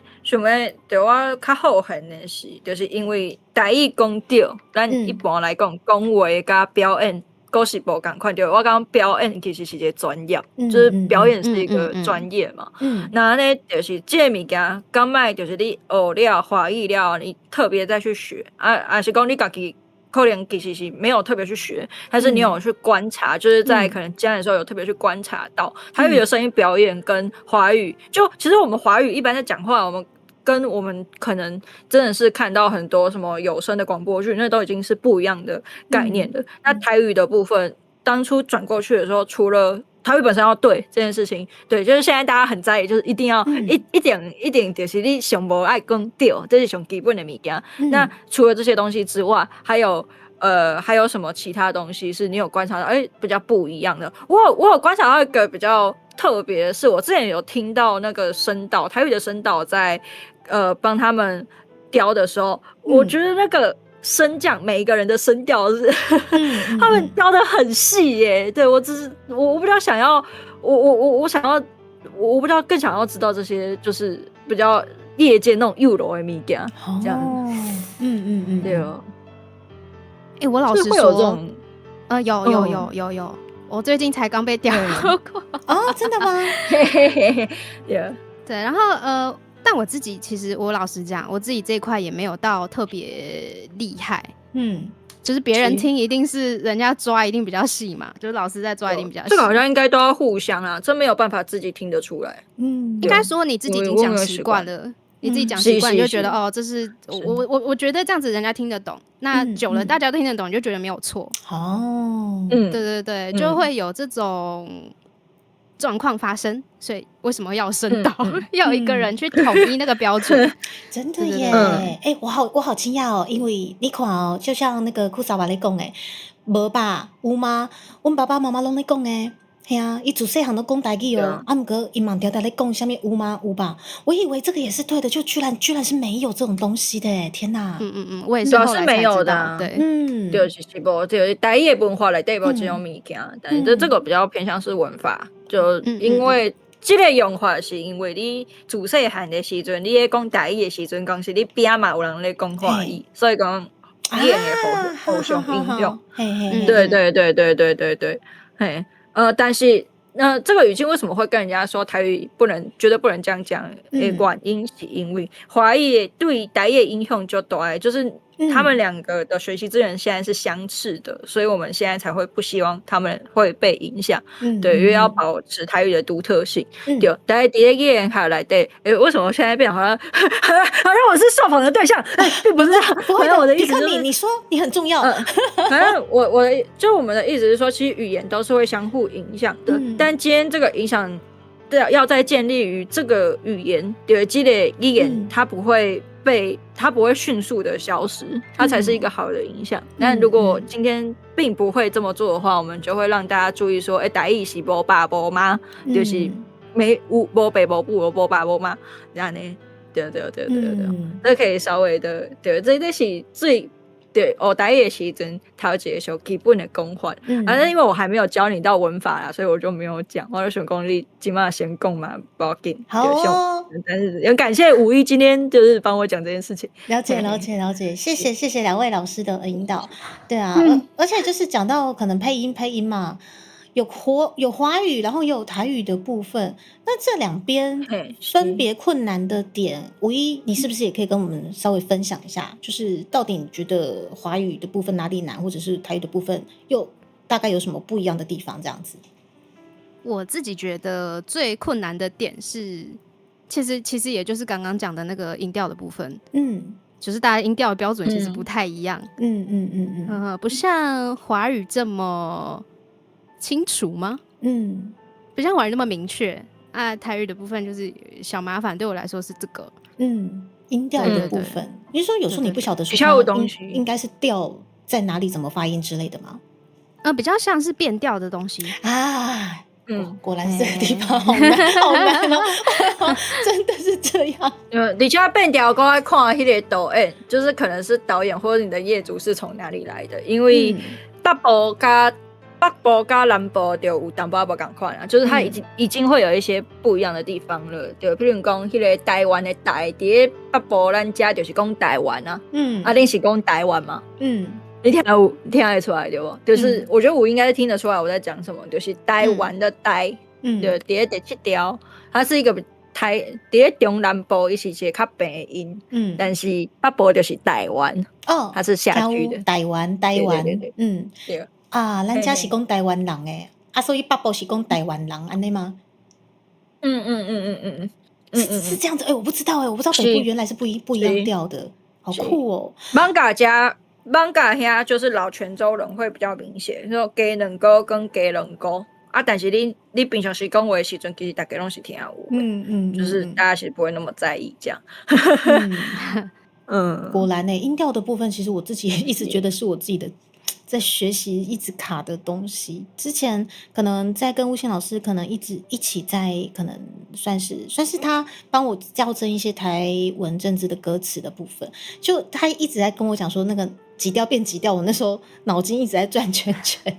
对我较好恨的是，就是因为台语讲对，咱一般来讲讲话加表演，都是无同款。对，我讲表演其实是一个专业，就是表演是一个专业嘛。那呢，就是这个物件，刚卖就是你学了华语了，你特别再去学还是讲你自己可能其实是没有特别去学，但是你有去观察，就是在可能家的时候有特别去观察到台语的声音表演跟华语，就其实我们华语一般在讲话，我们跟我们可能真的是看到很多什么有声的广播剧，那都已经是不一样的概念的。那台语的部分，当初转过去的时候，除了台语本身要对这件事情，对，就是现在大家很在意，就是一定要一点，就是你上无爱讲对，这是上基本的物件。那除了这些东西之外，还有什么其他东西是你有观察到比较不一样的？我有观察到一个比较特别的是，我之前有听到那个声导台语的声导在帮他们雕的时候，我觉得那个声降每一个人的声调是他们雕的很细耶。对，我不知道想要我想要我不知道更想要知道这些就是比较业界那种幼柔的物件这样。对哦。我老实说，有这种有，我最近才刚被调过。真的吗？对，然后但我自己其实我老实讲，我自己这一块也没有到特别厉害。就是别人听一定是人家抓一定比较细嘛，就是老师在抓一定比较细。这个好像应该都要互相啊，这没有办法自己听得出来。应该说你自己已经讲习惯了。你自己讲习惯，你就觉得这是我觉得这样子人家听得懂，那久了大家都听得懂，你就觉得没有错。对，就会有这种状况发生。所以为什么要声导，要有一个人去统一那个标准？真的耶！我好惊讶哦，因为你看哦，就像那个库萨瓦在讲诶，无吧有吗？我们爸爸妈妈拢在讲诶。嘿啊，伊自细汉都讲台语哦，不过伊嘛常常在讲什么有吗有吧？我以为这个也是对的，就居然是没有这种东西的，天哪！我也是后来才知道，没有的，对，就是无，就是台语的文化来代表这种物件，但是这个比较偏向是文法，就因为这个用法是因为你自细汉的时阵，你在讲台语的时阵，讲是你边嘛有人在讲华语，所以讲你也会互相应用。对，嘿。但是这个语境为什么会跟人家说台语绝对不能这样讲的原因是因为华语对台语的影响就大，就是他们两个的学习资源现在是相斥的，所以我们现在才会不希望他们会被影响。对，因为要保持台语的独特性。对，但是第一个言还有来对，为什么现在变好像我是受访的对象？并不是这样，不会的，我的意思是你说你很重要。反正我们的意思是说，其实语言都是会相互影响的，但今天这个影响要再建立于这个语言的积累语言，它不会迅速的消失，它才是一个好的影响。但如果今天并不会这么做的话，我们就会让大家注意说，台语是无爸无妈，就是没无爸无母无爸无妈这样呢。对，这可以稍微的对，这是最。对，台语的时阵头一个小基本的讲法，反正因为我还没有教你到文法啦，所以我就没有讲。我就想讲你今晚先讲嘛，不要紧。好哦，但是也感谢5一今天就是帮我讲这件事情。了解，谢谢两位老师的引导。对啊，而且就是讲到可能配音嘛。有华语，然后也有台语的部分。那这两边分别困难的点，5一你是不是也可以跟我们稍微分享一下？就是到底你觉得华语的部分哪里难，或者是台语的部分又大概有什么不一样的地方？这样子，我自己觉得最困难的点是其实也就是刚刚讲的那个音调的部分，就是大家音调的标准其实不太一样，不像华语这么清楚吗？不像华语那么明确啊。台语的部分就是小麻烦，对我来说是这个，音调的部分。你说有时候你不晓得说应该是调在哪里，怎么发音之类的吗？比较像是变调的东西啊。果然是这个地方好难好难哦真的是这样。你就要变调讲要看那个导演，就是可能是导演或者你的业主是从哪里来的，因为北部跟南部就有淡薄不同款啊，就是它已经会有一些不一样的地方了，对，比如讲那个台湾的台，在北部咱家就是讲台湾啊，你是讲台湾吗？你听得出来对不？就是我觉得我应该听得出来我在讲什么，就是台湾的台，对，在第7条，它是一个在中南部，它是一个较平的音，但是北部就是台湾，它是下去的。台湾，对，啊，咱家是讲台湾人诶，所以北部是讲台湾人，安尼吗？是这样子，我不知道我不知道北部原来是不一样调的，好酷哦。艋遐就是老泉州人会比较明显，说鸡卵糕跟鸡卵糕啊，但是你平常时讲话的时阵，其实大家拢是听有，就是大家其实不会那么在意这样。果然音调的部分，其实我自己一直觉得是我自己的在学习一直卡的东西。之前可能在跟吴宪老师可能一起在可能算是他帮我校正一些台文政治的歌词的部分，就他一直在跟我讲说那个急调变急调，我那时候脑筋一直在转圈圈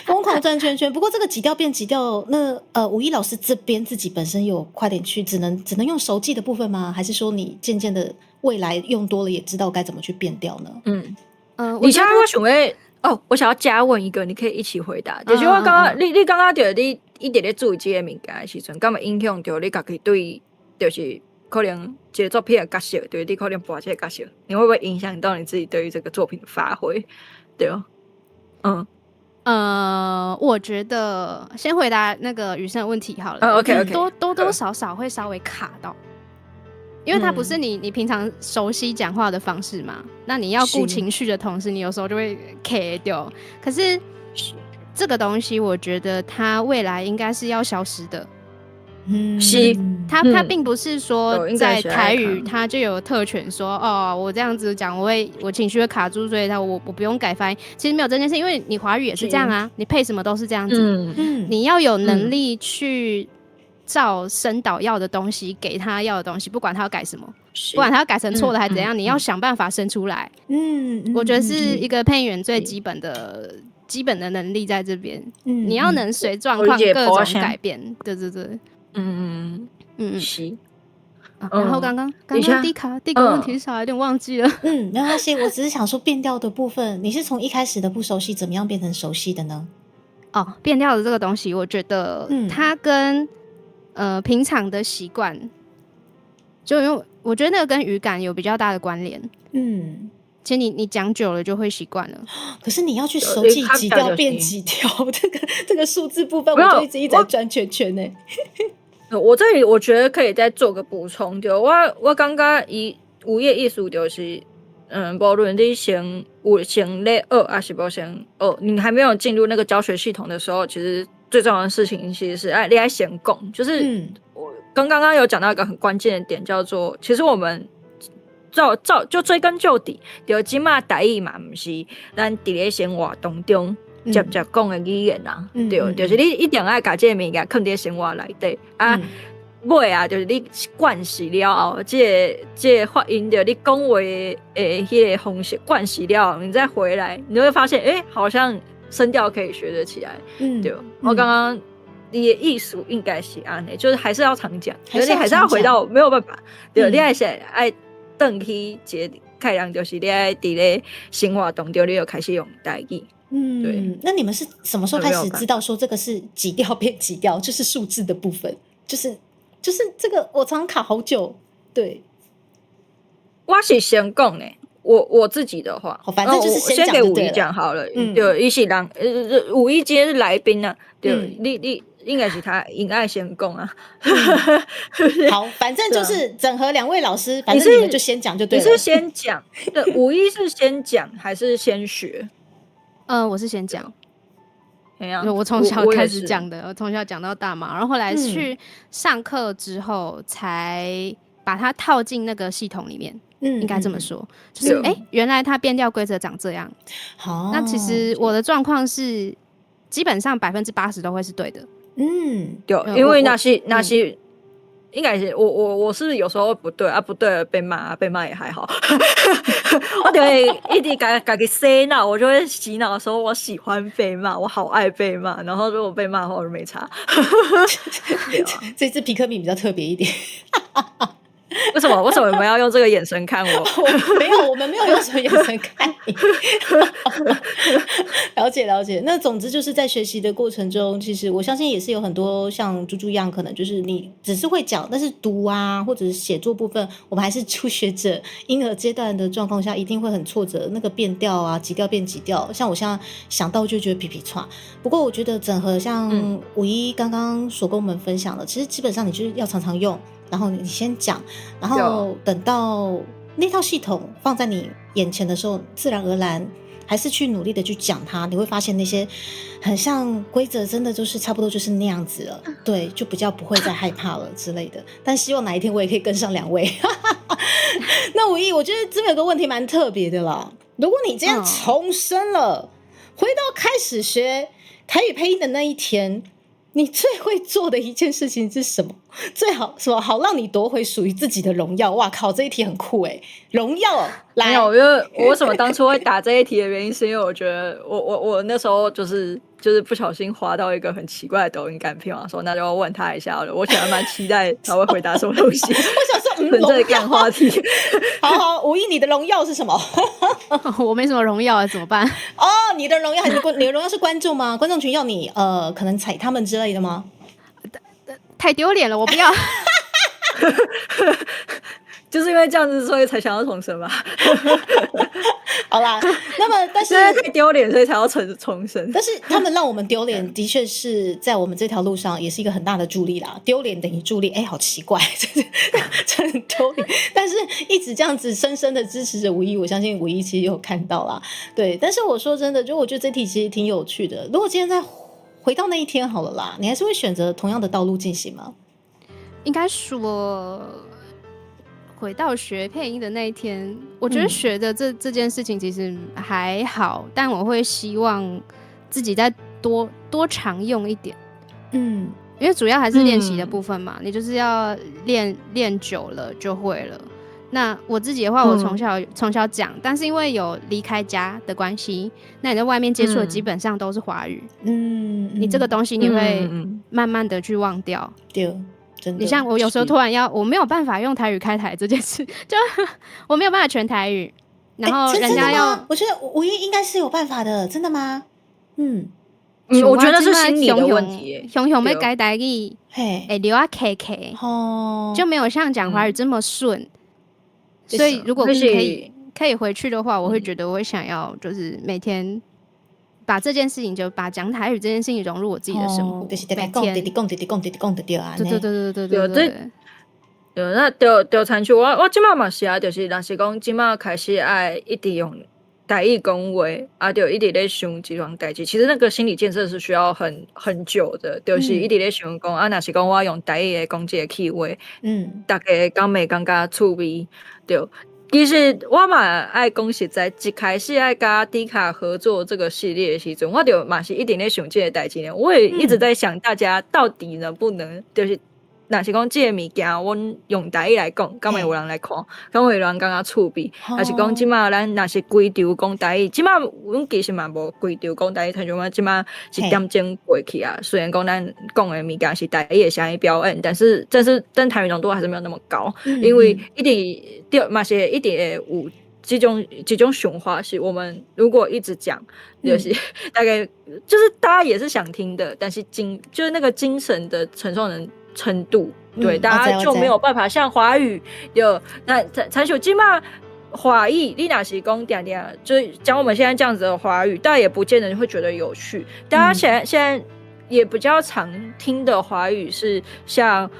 疯狂转圈圈。不过这个急调变急调，那武艺老师这边自己本身有快点去只能用熟记的部分吗？还是说你渐渐的未来用多了也知道该怎么去变调呢？你现在我想要我想要加问一个，你可以一起回答。就是我刚刚你刚刚就你一直在注意这个物件的时阵，敢会影响到你自己对，就是可能这个作品的角色，对，你可能播这个角色，你会不会影响到你自己对于这个作品的发挥？对我觉得先回答那个雨生的问题好了。OK， 多少少会稍微卡到，因为它不是你平常熟悉讲话的方式嘛。那你要顾情绪的同时，你有时候就会卡掉。可是这个东西，我觉得它未来应该是要消失的。它并不是说在台语它就有特权说我这样子讲我情绪会卡住，所以我不用改发音。其实没有这件事，因为你华语也是这样啊，你配什么都是这样子。你要有能力去照声导要的东西给他要的东西，不管他要改什么，不管他要改成错的还怎样，你要想办法生出来。我觉得是一个配音员最基本的能力在这边。你要能随状况各种改变。对。是。然后刚刚第一个问题是啥？有点忘记了。没关系，我只是想说变调的部分，你是从一开始的不熟悉，怎么样变成熟悉的呢？变调的这个东西，我觉得它跟平常的习惯，就因为我觉得那个跟语感有比较大的关联。其实你讲久了就会习惯了。可是你要去熟记几调变几调，这个数字部分，我就一直在转圈圈呢。我这里我觉得可以再做个补充，就我刚刚有个意思就是，无论你先在学还是不先学，你还没有进入那个教学系统的时候，其实最重要的事情其实是你要先讲，就是我刚刚有讲到一个很关键的点，叫做其实我们就追根究底，就即马台语嘛，不是咱伫咧生活当中接讲的语言啊，对，就是你一定要把这个物件放伫生活内底啊。尾啊，就是你惯习了后，这个发音的你讲话的迄个方式惯习了后，你再回来，你会发现，好像声调可以学得起来。对，我刚刚你的艺术应该是安尼，就是还是要常讲，你还是要回到没有办法，对，你还是爱回去一个概念，就是你爱伫咧生活当中，你就开始用台语。对。那你们是什么时候开始知道说这个是几调变几调，就是数字的部分，就是这个我常卡好久。对，我是先讲的，我自己的话，反正就是先给武一讲好了。对，伊是人，武一今天是来宾啊。对，你应该是他因爱先讲啊。好，反正就是整合两位老师，反正你们就先讲就对了。你是先讲，对，51是先讲还是先学？我是先讲。我从小开始讲的，我从小讲到大嘛，然后后来去上课之后，才把它套进那个系统里面。应该这么说，就是原来它变调规则长这样。那其实我的状况是，基本上80%都会是对的。对，因为那些应该是我是不是有时候不对啊？不对了被骂，被骂也还好。我就会一直自己洗脑，我就会洗脑说我喜欢被骂，我好爱被骂。然后如果被骂的话，我就没差。这次皮克敏比较特别一点。为什么我们要用这个眼神看我？没有，我们没有用什么眼神看你。了解。那总之就是在学习的过程中，其实我相信也是有很多像猪猪一样，可能就是你只是会讲，但是读啊或者是写作部分，我们还是初学者，婴儿阶段的状况下，一定会很挫折。那个变调啊，急调变急调，像我现在想到就觉得皮皮唰。不过我觉得整合像51刚刚所跟我们分享的，其实基本上你就是要常常用。然后你先讲，然后等到那套系统放在你眼前的时候，自然而然还是去努力的去讲它，你会发现那些很像规则真的就是差不多就是那样子了。对，就比较不会再害怕了之类的。但希望哪一天我也可以跟上两位。那51，我觉得这边有个问题蛮特别的啦，如果你这样重生了，回到开始学台语配音的那一天，你最会做的一件事情是什么？最好什么好让你夺回属于自己的荣耀？哇靠，这一题很酷欸！荣耀来，没有，因为我为什么当初会打这一题的原因，是因为我觉得我那时候就是不小心滑到一个很奇怪的抖音干片嘛，说那就问他一下，我想蛮期待他会回答什么东西。我想说，纯粹干话题。好，51，你的荣耀是什么？我没什么荣耀，怎么办？你的荣耀还是你的荣耀是观众吗？观众群要你可能踩他们之类的吗？太丢脸了，我不要。就是因为这样子，所以才想要重生嘛。好啦，那么但是太丢脸，所以才要重生。但是他们让我们丢脸，的确是在我们这条路上也是一个很大的助力啦。丢脸等于助力，好奇怪，真的丢脸。但是一直这样子深深的支持着51，我相信51其实有看到啦。对，但是我说真的，就我觉得这题其实挺有趣的。如果今天再回到那一天好了啦，你还是会选择同样的道路进行吗？应该说，回到学配音的那一天，我觉得学的这件事情其实还好，但我会希望自己再多常用一点。因为主要还是练习的部分嘛，你就是要练久了就会了。那我自己的话，我从小讲，但是因为有离开家的关系，那你在外面接触的基本上都是华语。你这个东西你会慢慢的去忘掉。对。你像我有时候突然我没有办法用台语开台这件事，就我没有办法全台语，然后人家要，我觉得51应该是有办法的，真的吗？我觉得是心理的问题。熊要改台语，留啊 KK， 就没有像讲华语这么顺。所以如果可以回去的话，我会觉得我会想要就是每天。把这件事情就把讲台语这件事情融入我自己的生活，就是每天讲对啊，对，那就参像我即马嘛是啊，就是若是讲即马开始爱一直用台语讲话，啊，就一直在想这桩代志。其实那个心理建设是需要很久的，就是一直在想讲啊，若是讲我用台语的讲这个气话，大家敢袂感觉趣味，对。其实我嘛爱讲实在，一开始爱跟迪卡合作这个系列的时阵，我就嘛是一直在想这个代志呢。我也一直在想，大家到底能不能，就是若是讲这个物件，阮用台语来讲，敢会有人来看，敢会有人感觉趣味，还是讲即马咱若是规条讲台语，即马阮其实嘛无规条讲台语，像我即马是点钟过去啊。虽然讲咱讲的物件是台语的声音标准，但是台语浓度还是没有那么高，因为一定嘛是一定有这种想法，是我们如果一直讲，就是大概就是大家也是想听的，但是就是那个精神的承受程度，对，大家就没有办法像华语有那参像现在华语，你若是讲点点，就是讲我们现在这样子的华语，大家也不见得会觉得有趣。大家现在也比较常听的华语是像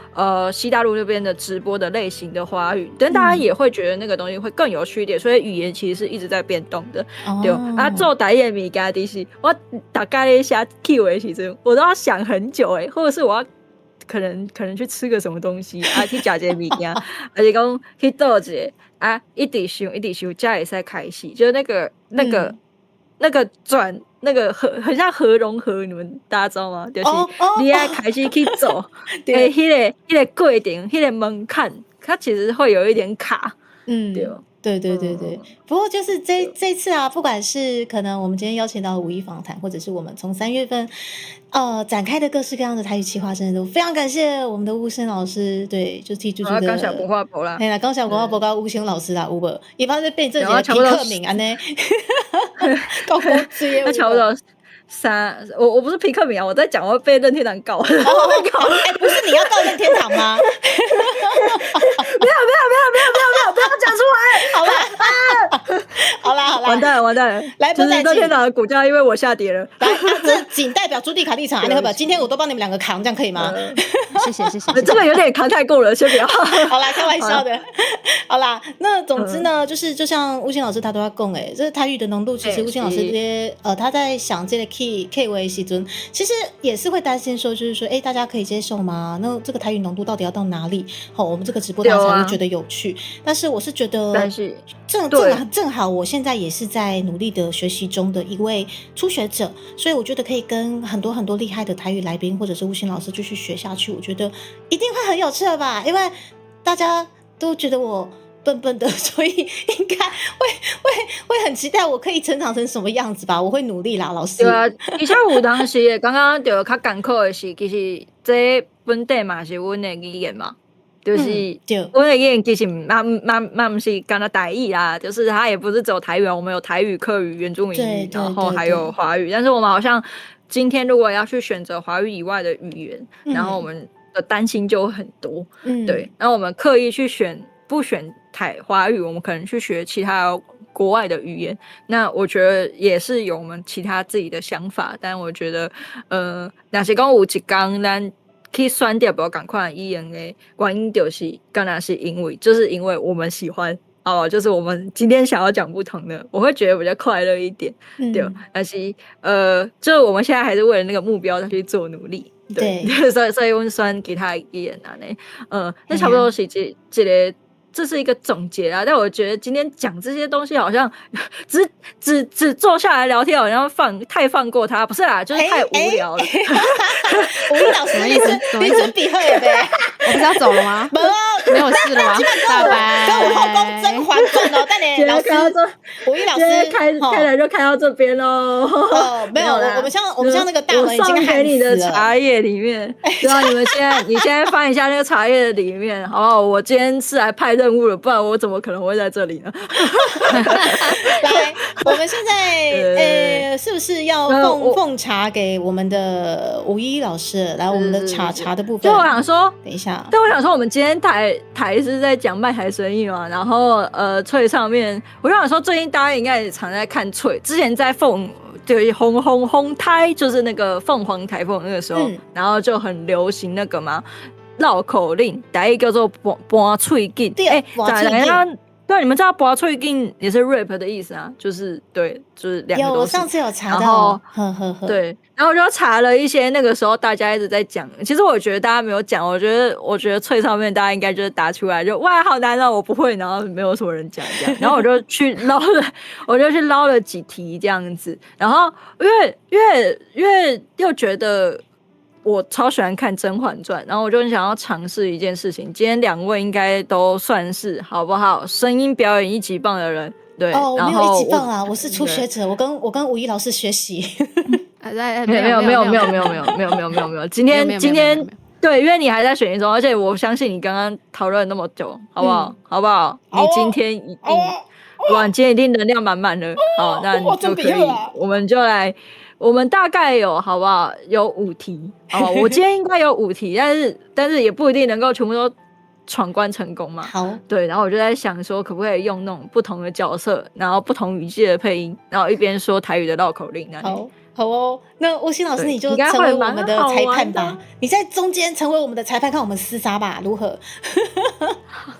西大陆那边的直播的类型的华语，但大家也会觉得那个东西会更有趣一点，所以语言其实是一直在变动的，对。啊，做台语的物件就是我大概咧写 Q 的时阵，我都要想很久或者是我要可能去吃个什么东西啊，去食一个物件，而且讲去倒一个啊，一直想才会使开始，就是那个转。那个很像核融合，你们大家知道吗？就是你要开始去做，对，那个过程，那个门槛，它其实会有一点卡，对。不过就是这次啊，不管是可能我们今天邀请到五一访谈，或者是我们从3月份展开的各式各样的台语企划，真的都非常感谢我们的吴声老师，对，就提出的刚想国话博啦，哎呀，刚想国话博跟吴声老师啦，有无？一般就变这几个皮克敏安呢，高工资业务，那差不多我不是皮克敏啊，我在讲我被任天堂告，不是你要告任天堂吗？没有，不要讲出来，好啦，完蛋了，来，就是任天堂的股价因为我下跌了，来，这仅代表朱蒂卡立场，好吧？今天我都帮你们2个扛，这样可以吗？谢谢，这个有点扛太过了，先不要。好啦，开玩笑的。好啦，那总之呢，就是就像吴昕老师他都要讲这台语的浓度，其实吴昕老师这些他在想这个 K 为时阵，其实也是会担心说，就是说，大家可以接受吗？那这个台语浓度到底要到哪里？我们这个直播大家才会觉得有趣。但是我是觉得，正好我现在也是在努力的学习中的一位初学者，所以我觉得可以跟很多很多厉害的台语来宾或者是吴昕老师继续学下去，我觉得一定会很有趣的吧，因为大家都觉得我笨笨的，所以应该会很期待我可以成长成什么样子吧，我会努力啦，老师。对啊，而且有当时刚刚就较艰苦的是，其实这本地嘛是阮的语言嘛，就是阮的语言其实嘛不是干那台语啦，就是它也不是只有台语，我们有台语、客语、原住民语，然后还有华语，但是我们好像今天如果要去选择华语以外的语言，然后我们的担心就很多，对，然后我们刻意去不选华语，我们可能去学其他国外的语言，那我觉得也是有我们其他自己的想法，但我觉得若是讲有一天咱去选掉不要赶快语言的原因，就是刚才是因为我们喜欢就是我们今天想要讲不同的，我会觉得比较快乐一点，对，但是就我们现在还是为了那个目标再去做努力，对，所以我们选其他语言那差不多是这个。这是一个总结啊，但我觉得今天讲这些东西好像只坐下来聊天，好像太放过他，不是啦，就是太无聊了。吴昕老师，你准备好了呗？我不是要走了吗？没有事了吗？拜拜。跟我后宫甄嬛传哦，但你老师，吴昕老师开来就开到这边喽。没有，我们像那个大门已经送给你的茶叶里面，对啊，你现在翻一下那个茶叶的里面，好不好？我今天是来派任务了，不然我怎么可能会在这里呢？来，我们现在是不是要奉茶给我们的吴一老师？来，我们的茶的部分。就我想说，等一下，对，我想说，我们今天台是在讲卖台生意嘛，然后翠上面，我就想说，最近大家应该也常在看翠，之前在对红台，就是那个凤凰台风那个时候，然后就很流行那个嘛。绕口令，第一叫做搬喙紧，对，你们知道拔喙紧也是 rap 的意思啊，就是对，就是两个都是。有，我上次有查到，对，然后我就查了一些那个时候大家一直在讲，其实我觉得大家没有讲，我觉得脆上面大家应该就是打出来就哇好难哦，我不会，然后没有什么人讲这样，然后我就去捞了几题这样子，然后因为又觉得。我超喜欢看《甄嬛传》，然后我就很想要尝试一件事情。今天2位应该都算是好不好？声音表演1级棒的人，对。哦，我没有1级棒啊，我是初学者，我跟吴一老师学习。没有。今天对，因为你还在选一中，而且我相信你刚刚讨论那么久，好不好？好不好？你今天一定，哇，今天一定能量满满的，好，那你就可以，我们就来。我们大概有好不好？有5题，好不好？我今天应该有5题，但是也不一定能够全部都闯关成功嘛。好，对，然后我就在想说，可不可以用那种不同的角色，然后不同语气的配音，然后一边说台语的绕口令那里。好哦，那吴昕老师你就成为我们的裁判吧，你在中间成为我们的裁判，看我们厮杀吧，如何？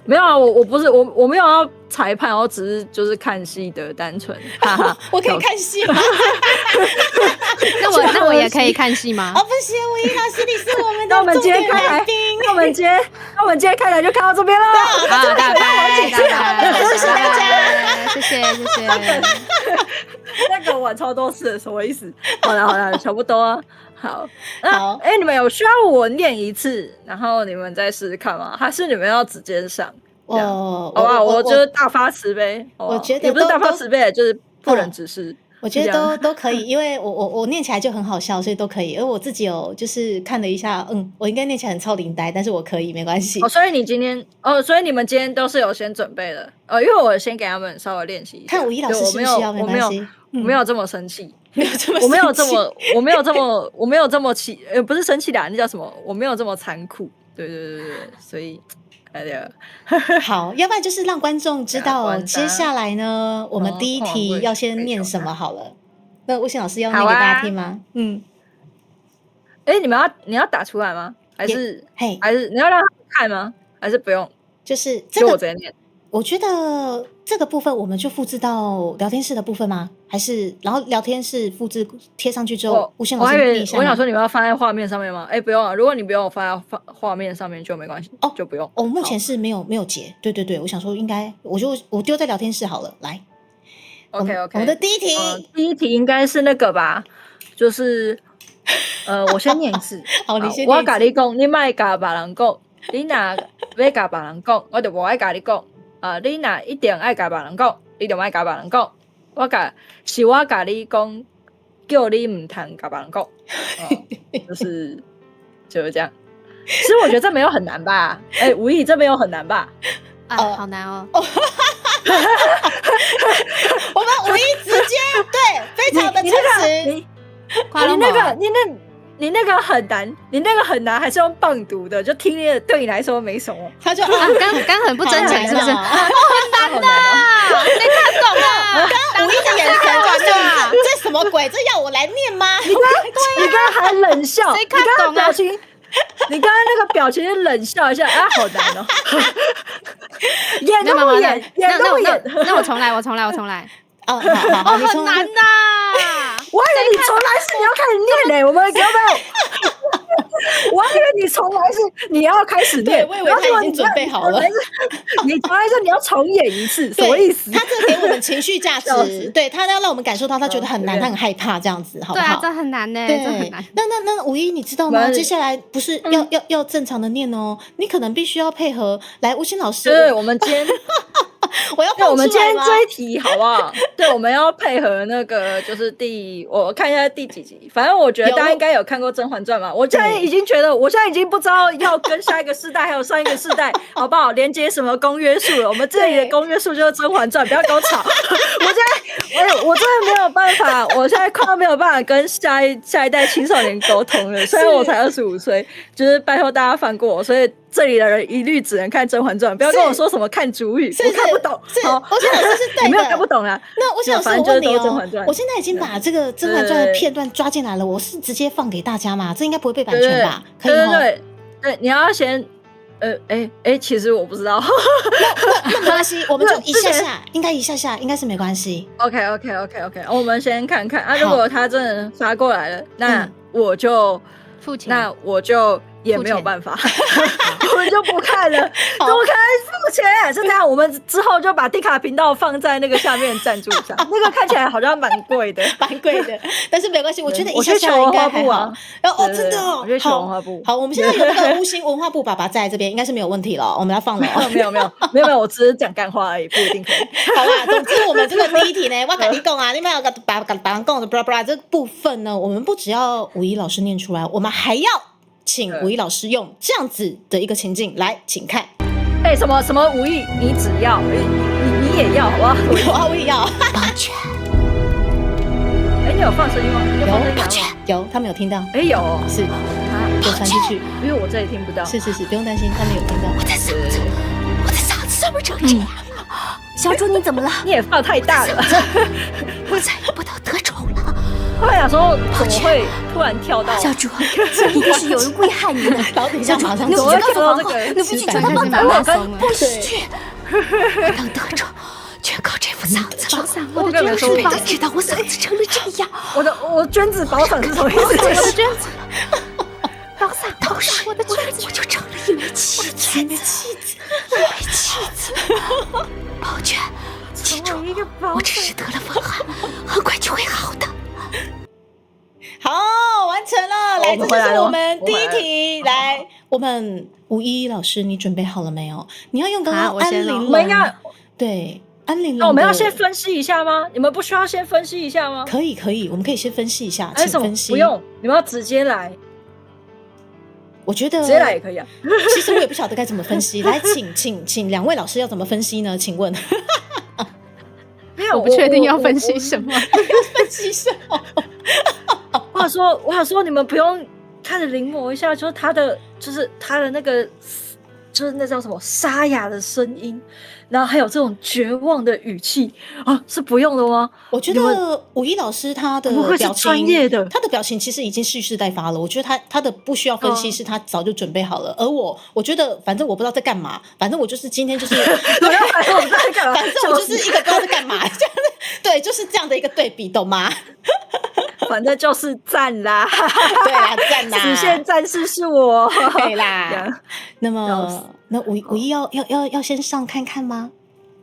没有啊，我不是我没有要裁判，我只是就是看戏的单纯。哈哈，我可以看戏吗？那我也可以看戏吗？哦，不行，吴昕老师你是我们的重点来宾。那我们今天开台就看到这边了。好，拜拜，谢谢大家，谢谢。那个玩超多次的什么意思？好了，差不多。好，你们有需要我念一次，然后你们再试试看吗？还是你们要直接上？我就是大发慈悲。我觉得也不是大发慈悲，就是不忍直视。我觉得都可以，因为我念起来就很好笑，所以都可以。而我自己有就是看了一下，我应该念起来很超龄呆，但是我可以没关系。所以你今天所以你们今天都是有先准备的因为我先给他们稍微练习一下。看吴一老师需不需要？没关系，我没有这么生气，我没有这么气，不是生气的，那叫什么？我没有这么残酷。对，所以。好，要不然就是让观众知道接下来呢，我们第一题要先念什么好了。那吴昕老师要念给大家听吗？你要打出来吗？还是你要让他看吗？还是不用？就是就我直接念。我觉得这个部分我们就复制到聊天室的部分吗？还是然后聊天室复制贴上去之后，吴昕老师念一下。我想说你们要放在画面上面吗？不用啊，如果你不用我放在画面上面就没关系就不用。目前是没有截。对，我想说应该我丢在聊天室好了。来 ，OK， 我们的第一题应该是那个吧，就是我先念一次。好，你先念一次。我跟你讲，你别跟别人讲，你若要跟别人讲，我就不爱跟你讲。你若一定爱跟别人讲，你就莫跟别人讲。我跟你讲，叫你唔通跟别人讲，就是这样。其实我觉得这没有很难吧？吴毅，这没有很难吧？好难哦。我们吴毅直接对，非常的诚实。你那个很难，还是用棒读的，就听力对你来说没什么。他就刚很不真诚，是不是？很难的，谁看懂啊？刚吴毅的眼神就是这什么鬼？这要我来念吗？你刚刚还冷笑，谁看懂啊？你刚刚那个表情是冷笑一下好难哦。演都不演，那我重来。好，很难呐！我还以为你重来是你要开始念呢，我们有没有？我还以为你重来是你要开始念，我以为他已经准备好了。你重来是你要重演一次，什么意思？他这给我们情绪价值，对他要让我们感受到他觉得很难，他很害怕这样子，好不好？对啊，这很难呢，对，这很难。那吴一你知道吗？接下来不是要正常的念哦，你可能必须要配合来吴昕老师。对，我们今天。我们今天这一题好不好？对，我们要配合那个，就是我看一下第几集。反正我觉得大家应该有看过《甄嬛传》嘛。我现在已经不知道要跟下一个世代还有上一个世代好不好连接什么公约数了。我们这里的公约数就是《甄嬛传》，不要跟我吵。我真的没有办法，我现在快要没有办法跟下一代青少年沟通了。虽然我才25岁，就是拜托大家放过我。所以这里的人一律只能看《甄嬛传》，不要跟我说什么看主语，我看不懂。好，吴昕老师是对的，你没有看不懂啊？那吴昕老师，我问你哦，我现在已经把这个《甄嬛传》的片段抓进来了，我是直接放给大家嘛？这应该不会被版权吧？可以吗？对，你要先，其实我不知道。那没关系，我们就一下下，应该是没关系。OK， 我们先看看啊，如果他真的发过来了，那我就付钱，那我就也没有办法，我们就不看了，怎么可能付钱？是这样，我们之后就把迪卡频道放在那个下面赞助上，那个看起来好像蛮贵的，但是没关系，我觉得一下下应该还好。真的哦，我去求文化部。好，我们现在有那个吴昕文化部爸爸在这边，应该是没有问题了，我们要放了。没有，我只是讲干话而已，不一定可以。好啦，总之我们这个第一题呢，我跟你讲啊，你们要把人讲的blah blah 这部分呢，我们不只要武一老师念出来，我们还要请武一老师用这样子的一个情境来，请看。什么武艺？你只要，你也要，好不好？我也要。抱拳。你有放声音吗？有，他们有听到。有，是，有传出去，因为我这里听不到。是，不用担心，他们有听到。我的嗓子怎么成这样？小猪你怎么了？你也放太大了，我再也不能得宠了。我想说，后怎么会突然跳到？小猪，一定是有人危害你们。然后等一下马上你不怎么会去告诉王后，跳到这个你不去吃饭求他帮马拉咱松了不许去。当得着，全靠这副嗓子。宝嗓，我我的跟你说捐子宝谁知道我嗓子成了这样？我捐子保嗓是什么意思？我的捐子，宝嗓，都是我的捐子，我就成了一枚弃子，一枚弃子。宝娟，记住，我只是得了风寒，很快就会好的。好，完成了。来，这就是我们第一题。来，我们51老师，你准备好了没有？你要用刚刚好我先咯安陵我们应该容，对，安陵容的。那我们要先分析一下吗？你们不需要先分析一下吗？可以，我们可以先分析一下，还是什么请分？析。不用，你们要直接来，我觉得直接来也可以啊。其实我也不晓得该怎么分析。来，请两位老师要怎么分析呢？请问没有，我不确定要分析什么。分析什么？我想说，你们不用开始临摹一下，就是他的那个，就是那叫什么沙哑的声音，然后还有这种绝望的语气啊，是不用的吗？我觉你们得51老师他的不愧是表情，专业的他的表情其实已经蓄势待发了。我觉得他的不需要分析，是他早就准备好了。而我觉得反正我不知道在干嘛，反正我就是今天就是，我要反正我在干嘛？反正我就是一个不知道在干嘛，这样对，就是这样的一个对比，懂吗？反正就是赞啦，对啦，赞啦，实现战士是我，对这啦样。那么，那51要先上看看吗？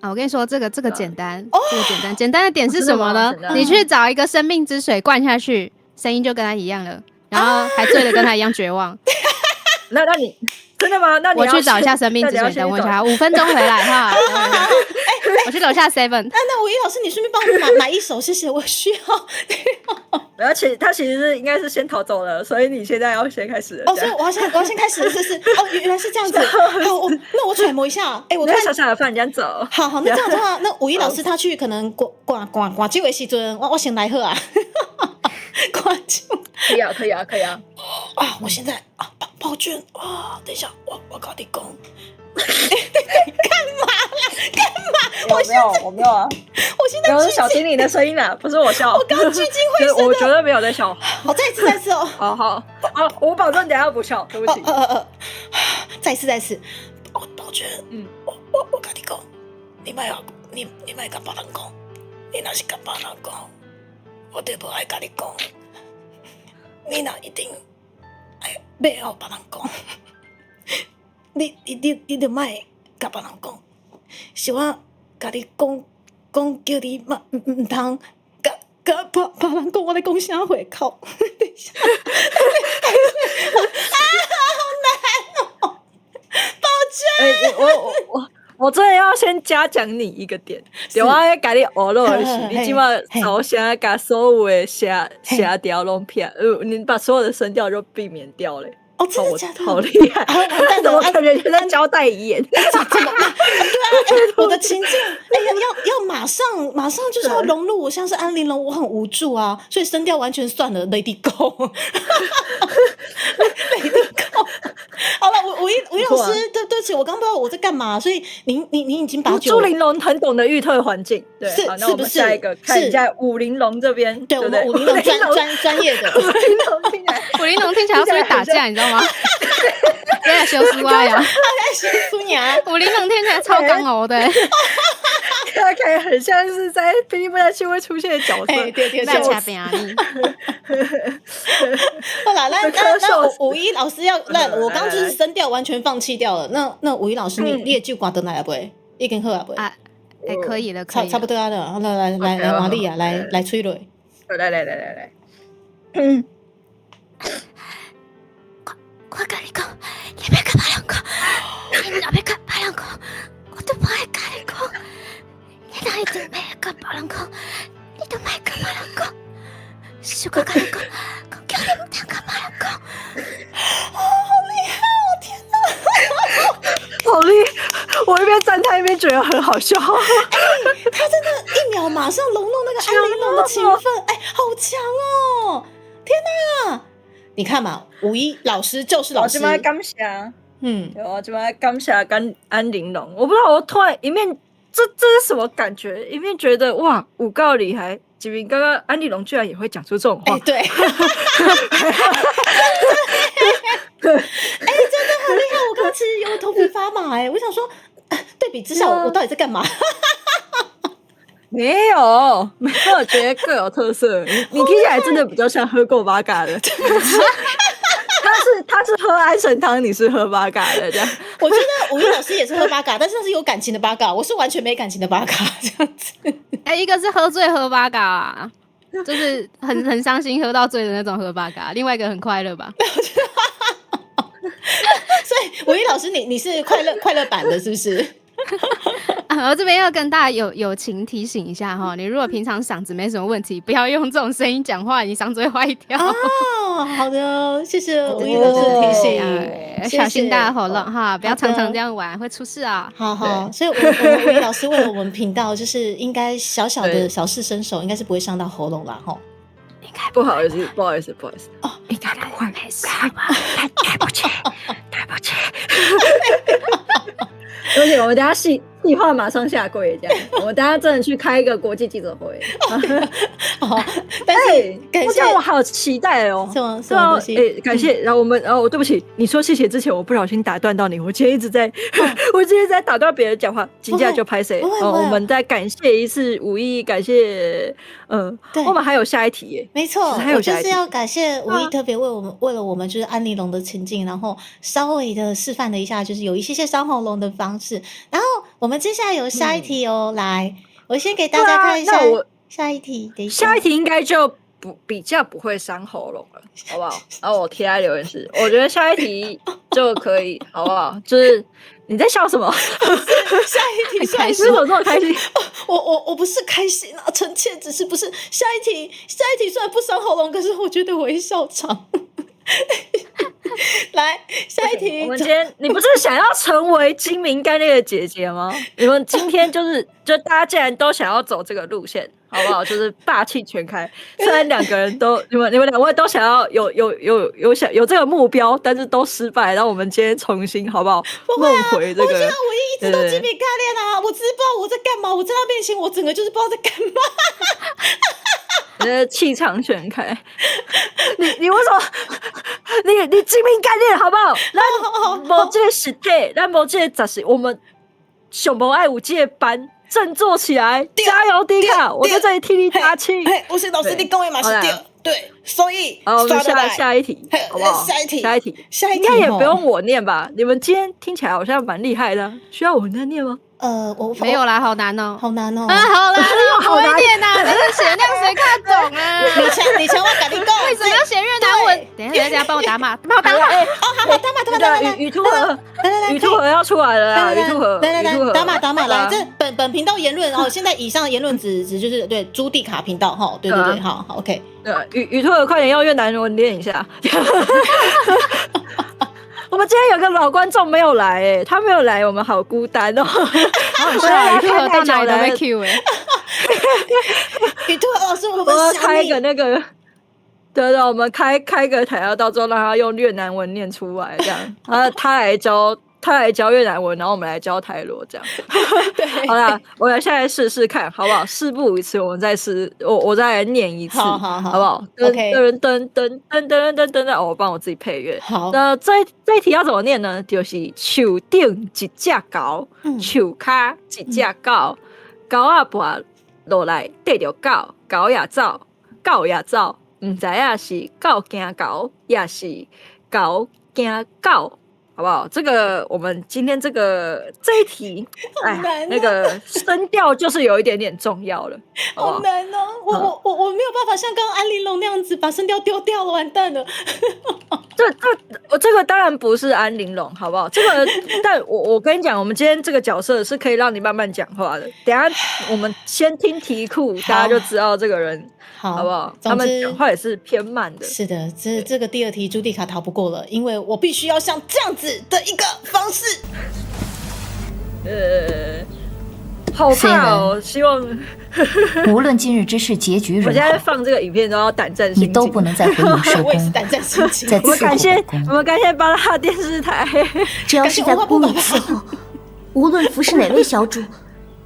啊，我跟你说，这个简单，这个简单的点是什么呢真的吗？你去找一个生命之水灌下去，声音就跟他一样了，然后还醉的跟他一样绝望。那你真的吗？那你我要去找一下先生命之水，那你要先找等我一下，5分钟回来哈。我去楼下 7。那51老师，你顺便帮我买一首，谢谢，我需要。而且他其实应该是先逃走了，所以你现在要先开始了。哦，所以我要先开始，是哦，原来是这样子。好，那我揣摩一下。哎，我看我在小小的放人家走。好，那这样的话，那51老师他去可能挂酒的时阵，我先来喝啊，挂酒可以啊。啊！我现在啊，宝娟啊，等一下，我跟你讲，我没有啊，我现在我是小精灵的声音啦，不是我笑。我刚聚精会神的，我绝对没有在笑。好，再一次哦。好，我保证等一下不笑，对不起。再一次。宝娟，我跟你讲，你莫跟别人讲，你若是跟别人讲，我就不爱跟你讲。你若一定要别人讲，你就莫跟别人讲，是我跟你讲叫你唔通跟别人讲我在讲啥话口。等一下，好难哦，宝娟。我真的要先嘉奖你一个点，对我要给你学了的是，你起码首先把所有的下调拢撇，你把所有的声调都避免掉了。哦，真的假的？好厉害！但我感觉在交代遗言。对啊，我的情境，要马上就是要融入我，像是安陵容，我很无助啊，所以声调完全算了，Lady Go，Lady Go。好了，吴老师，对不起，我刚不知道我在干嘛，所以您已经把朱玲珑很懂得预退环境，对，是好，那我们是不是下一个看一下武玲珑这边，对我们不对？武玲珑专业的。武玲珑听起来，武玲珑听起来要出去打架，你知道吗？在修斯瓜呀，苏娘，武玲珑听起来超刚熬的。他看起来很像是在《霹雳布袋戏》会出现的角色。对，那掐边啊你！好了，那51老师要，那我刚就是声调完全放弃掉了。那51老师，你也就挂得来不会？已经好啊不会？啊，可以了，差不多啊了。来，华丽啊，来催泪。来。我跟你讲，你别跟别人讲，你若要跟别人讲，我都不爱跟你讲。你若一定要跟别人讲，你都莫跟别人讲。是我跟你讲，叫你唔通跟别人讲。好厉害哦！天哪，好厉害！我一边赞叹一边觉得很好笑。他真的1秒马上融入那个安陵容的情分，好强哦！天哪！你看嘛，51老师就是老师。我感谢，我这边感谢安陵容。我不知道，我突然一面这是什么感觉？一面觉得哇，有够厉害，吉明刚刚安利龙居然也会讲出这种话，对，哎，真的很厉害！我刚刚其实有头皮发麻，我想说，对比之下，我到底在干嘛？没有觉得各有特色。你听起来真的比较像喝过八嘎的。他是喝安神汤，你是喝八嘎的这样。我觉得武艺老师也是喝八嘎，但是他是有感情的八嘎，我是完全没感情的八嘎这样子。一个是喝醉喝八嘎啊，就是很伤心喝到醉的那种喝八嘎，另外一个很快乐吧。所以武艺老师你是快乐版的，是不是？我这边要跟大家友情提醒一下哈，你如果平常嗓子没什么问题，不要用这种声音讲话，你嗓子会坏掉。哦，好的，谢谢武艺老师的提醒，小心大家喉咙哈，不要常常这样玩，会出事啊。好，所以武艺老师为了我们频道，就是应该小小的小试身手，应该是不会伤到喉咙啦哈。应该不好意思哦，应该不会没事吧？对不起。而且我们等一下细化马上下跪，这样。我们等一下真的去开一个国际记者会。好，但是感谢我好期待哦。什么东西？感谢。然后对不起，你说谢谢之前，我不小心打断到你。我今天一直在打断别人讲话，紧接着就拍谁？我们再感谢一次武艺，感谢。我们还有下一题耶。没错，我就是要感谢武艺特别为了我们就是安利龙的情境，然后稍微的示范了一下，就是有一些伤喉咙的方式。然后我们接下来有下一题哦，来，我先给大家看一下下一题。等一下，下一题应该就比较不会伤喉咙了，好不好？然后我贴在留言室，我觉得下一题就可以，好不好？就是你在笑什么？下一题开心，我这么开心。我不是开心啊，臣妾只是不是下一题虽然不伤喉咙，可是我觉得我会笑场。来，下一题。我们今天你不是想要成为精明干练的姐姐吗？你们今天就大家既然都想要走这个路线，好不好？就是霸气全开。虽然两个人都你们两位都想要有这个目标，但是都失败。然后我们今天重新好不好？梦回这个。我觉得我一直都精明干练啊，我只是不知道我在干嘛。我在他面前，我整个就是不知道在干嘛。你的气场全开，你为什么？你精明干练好不好？咱无这个实体，咱无这个实，我们上无爱有这个班，振作起来，加油，迪卡！我在这里替你打气。我是老师，你讲的嘛是对，所以好，我们下一题，好不好？下一题，应该也不用我念吧？你们今天听起来好像蛮厉害的，需要我在念吗？我没有啦，好难哦，好难哦，好难，好难念呐！这个写那样谁看得懂啊？你千万赶紧讲，为什么要写越南文？等一下，帮我打码，好，打码，语兔河要出来了啦！语兔河，打码来，这本频道言论哦，现在以上的言论只就是对朱蒂卡频道哈，对，好 OK。语兔河，快点用越南文念一下。我们今天有个老观众没有来，他没有来，我们好孤单哦。好笑，语兔河到哪里都被 Q 语兔河老师，我们开个那个，对，我们开个台，到之后让他用越南文念出来，这样，他来教越南文，然后我们来教台罗，这样。对，好啦，我们现在试试看，好不好？事不宜迟，我们再试，我再来念一次，好不好 ？OK。噔，我帮我自己配乐。好，这一题要怎么念呢？就是树顶一只狗，树骹一只狗，狗仔跋落来缀着狗，狗也走，狗也走，唔知影是狗惊狗，也是狗惊狗。好不好？这个我们今天这一题，那个声调就是有一点点重要了，好不好？好难哦，我没有办法像刚刚安陵容那样子把声调丢掉了，完蛋了。这个当然不是安陵容，好不好？这个，但我跟你讲，我们今天这个角色是可以让你慢慢讲话的。等一下我们先听题库，大家就知道这个人。好不好？他们讲话也是偏慢的。是的，这个第二题朱蒂卡逃不过了，因为我必须要像这样子的一个方式。好怕哦！希望无论今日之事结局如何，我现在放这个影片都要胆战心惊，你都不能再回应收工。我也是胆战心惊。再次我们感谢巴拉电视台。只要是在公务伺候，无论服侍哪位小主，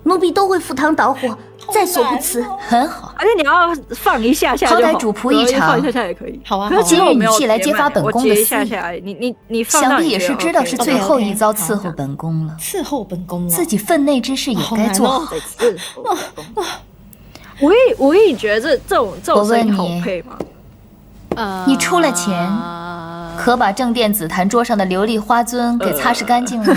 奴婢都会赴汤蹈火，在所不辞。很好。而且你要放一下下就好，好歹主仆一场放一下下也可以。好啊，可是借语气来揭发本宫的私私意，你放到想必也是知道是最后一遭 OK，OK，伺候本宫了。伺候本宫了，自己分内之事也该做好。我也觉得这种声音好配吗？你出了钱，可把正殿紫檀桌上的琉璃花樽给擦拭干净了？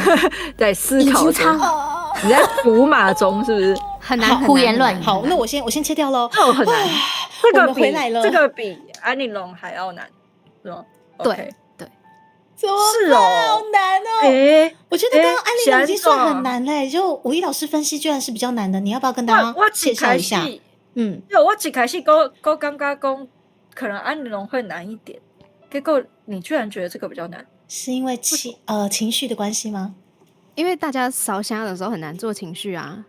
在思已考中，经擦了。你在读码中是不是？很难胡言乱语。好，那我先切掉喽。这种很难，我们回来了，这个比安陵容还要难，是吗？对对，怎么是哦，好难哦。我觉得刚刚安陵容已经算很难嘞，就武艺老师分析居然是比较难的，你要不要跟大家介绍一下？对，我一开始我刚刚讲，可能安陵容会难一点，结果你居然觉得这个比较难，是因为情绪的关系吗？因为大家烧香的时候很难做情绪啊，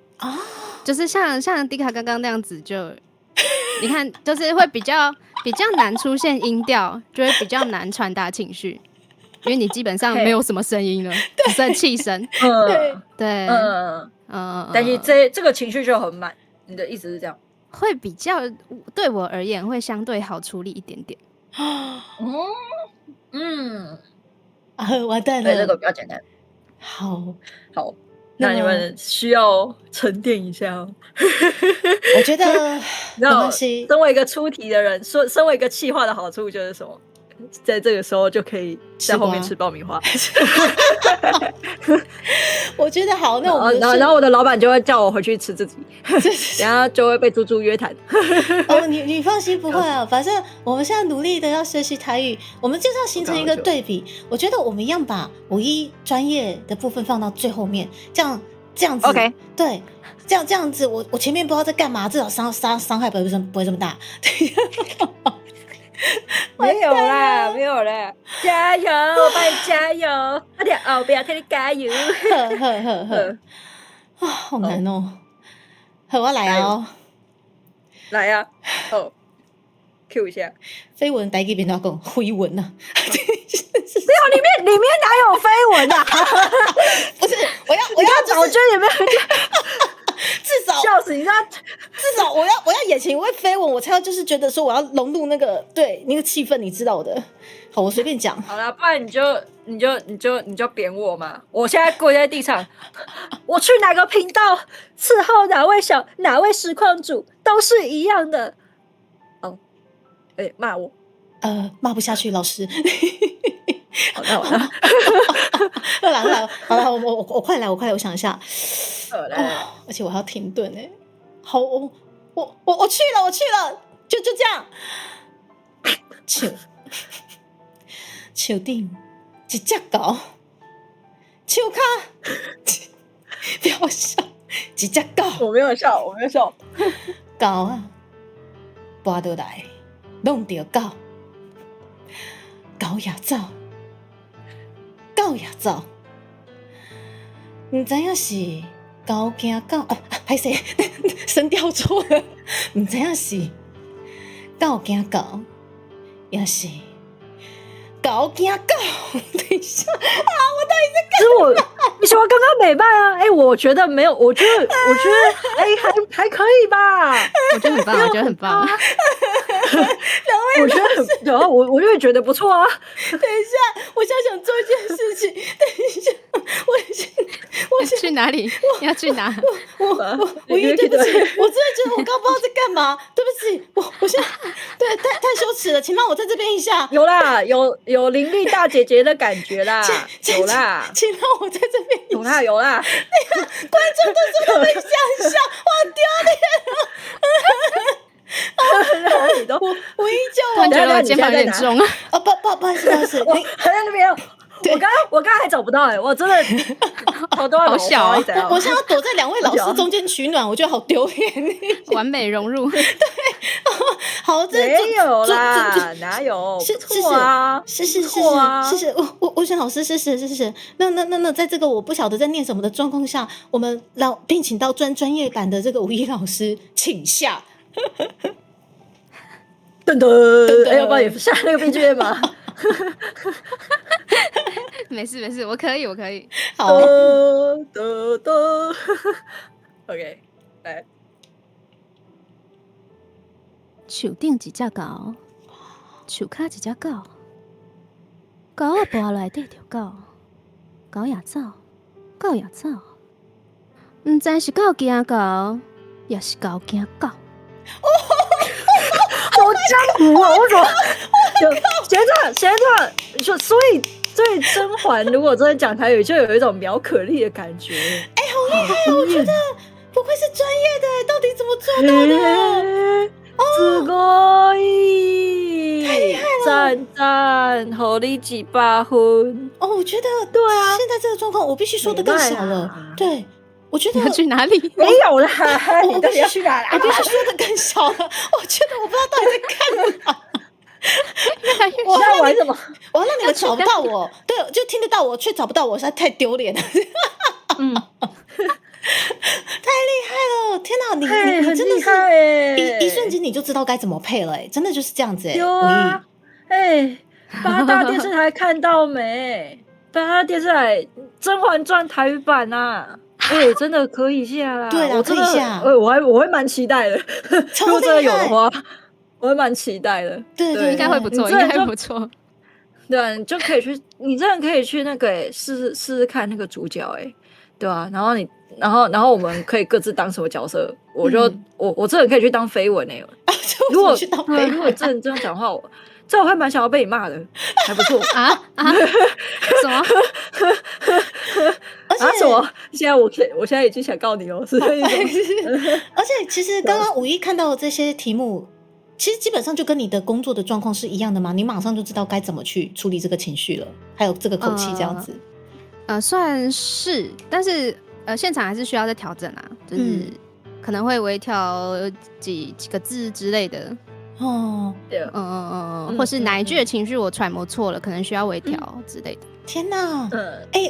就是像迪卡刚刚那样子就，你看就是会比较难出现音调，就会比较难传达情绪，因为你基本上没有什么声音了，只剩气声。对，但是这个情绪就很满，你的意思是这样？会比较对我而言会相对好处理一点点。完蛋了，对，这个比较简单。好，那你们需要沉淀一下哦。我觉得没关系。身为一个出题的人，身为一个企划的好处就是什么？在这个时候就可以在后面吃爆米花。我觉得好，那我们然后我的老板就会叫我回去吃自己，然后就会被猪猪约谈。你放心，不会啊，反正我们现在努力的要学习台语，我们就是要形成一个对比。我觉得我们一样把武艺专业的部分放到最后面，这样子 ，OK， 对，这样子，我前面不知道在干嘛，至少伤害不会这么大。没有啦，加油，我帮你加油，我的后边替你加油。好难哦。好，我来哦。来呀，Q 一下。绯闻台语变哪讲？绯闻啊？没有，里面哪有绯闻啊？不是，我要早就有没有？至少笑死！你知道，至少我要演情，我会绯闻，我才要就是觉得说我要融入那个气氛，你知道的。好，我随便讲。好啦，不然你就扁我嘛！我现在跪在地上，我去哪个频道伺候哪位实况主都是一样的。骂我？骂不下去，老师。好了，好了，我快来，我想一下。而且我还要停顿哎。好，我去了，就这样。树顶一只狗，树脚不要笑，一只狗。我没有笑。狗啊，跋倒来，弄着狗，狗也走，唔知影是狗惊狗啊，歹势，声调错了，唔知影是狗惊狗，也是狗惊狗。等一下啊，我到底在干嘛？你喜欢刚刚美败啊？我觉得没有，我觉得还可以吧。我觉得很棒，我觉得然后我就会觉得不错啊。等一下，我现在想做一件事情。等一下，我去哪里？你要去哪？我对不起，我真的觉得我刚不知道在干嘛，对不起，我现在对太羞耻了，请让我在这边一下。有啦，有伶俐大姐姐的感觉啦，有啦，请让我在这边一下。有啦，观众都是会被想象，我丢脸了。我依旧，突然觉得我肩膀有点重啊。不好意思，我在那边。我刚还找不到我真的好多好小啊！我现在要躲在两位老师中间取暖，我觉得好丢脸。完美融入。对，好，没有啦，哪有？是啊，是，我选老师是。那在这个我不晓得在念什么的状况下，我们聘请到专业版的这个武艺老师，请下。噔噔，要帮你下那个 BGM 吗？没事，我可以。好，OK，来。树顶一只狗，树骹一只狗，狗仔跋内底着狗，狗也走，狗也走，毋知是狗惊狗，也是狗惊狗。好江湖啊！我怎么学长，所以甄嬛如果真的讲台语，就有一种苗可丽的感觉。哎，好厉害！我觉得不愧是专业的，到底怎么做到的？すごい，太厉害了！赞，好你几百分。哦，我觉得对啊，现在这个状况，我必须说的更少了。对，我觉得你要去哪里？没有啦，你到底要去哪啦？我必须说的更少了。我觉得我不知道到底在干嘛。我在玩什么？我要让你们找不到我，对，就听得到我，却找不到我，实在太丢脸了。嗯，太厉害了！天哪，你真的很厉害是一瞬间你就知道该怎么配了，真的就是这样子哎。有啊，八大电视台看到没？八大电视台《甄嬛传》台语版啊，真的可以下啦。对啦，我真的可以下。我会蛮期待的。如果真的有的话，我会蛮期待的。对，应该会不错，应该会不错。对，你就可以去，你真的可以去那个试试看那个主角对啊，然后我们可以各自当什么角色？我真的可以去当绯闻如果真的这样讲话，我会蛮想要被你骂的，还不错啊？什么？而且什么？我现在已经想告你了，是这意思。而且其实刚刚5一看到这些题目，其实基本上就跟你的工作的状况是一样的吗？你马上就知道该怎么去处理这个情绪了，还有这个口气这样子。算是，但是现场还是需要再调整啊，就是可能会微调几个字之类的。哦，或是哪一句的情绪我揣摩错了，可能需要微调之类的。天哪，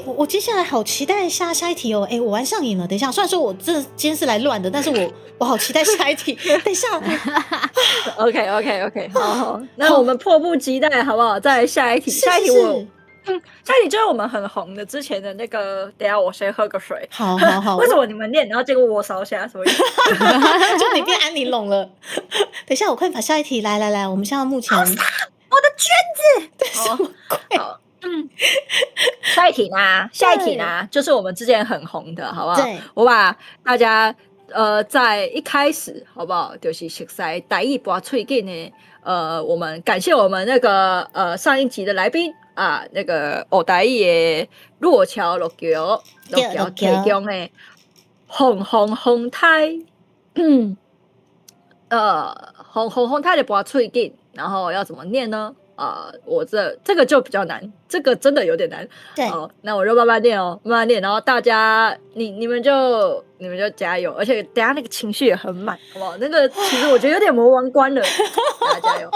我接下来好期待下一题哦！我玩上瘾了。等一下，虽然说我今天是来乱的，但是我好期待下一题。等一下，OK， 好，那我们迫不及待，好不好？再来下一题，下一题就是我们很红的之前的那个。等一下我先喝个水。好。为什么你们念，然后结果我烧虾？什么意思？就你变安妮龙了。等一下，我快点把下一题来，我们现在目前我的卷子。对，什么鬼？下一题呢，就是我们之前很红的，好不好？对，我把大家在一开始，好不好？就是熟悉台语播最近的我们感谢我们那个上一集的来宾啊，那个学台语的洛桥提供的红台，红台的播最近，然后要怎么念呢？我这个就比较难，这个真的有点难。对，那我就慢慢念，然后大家你们就加油，而且等一下那个情绪也很满，好不好？那个其实我觉得有点魔王关了，大家加油。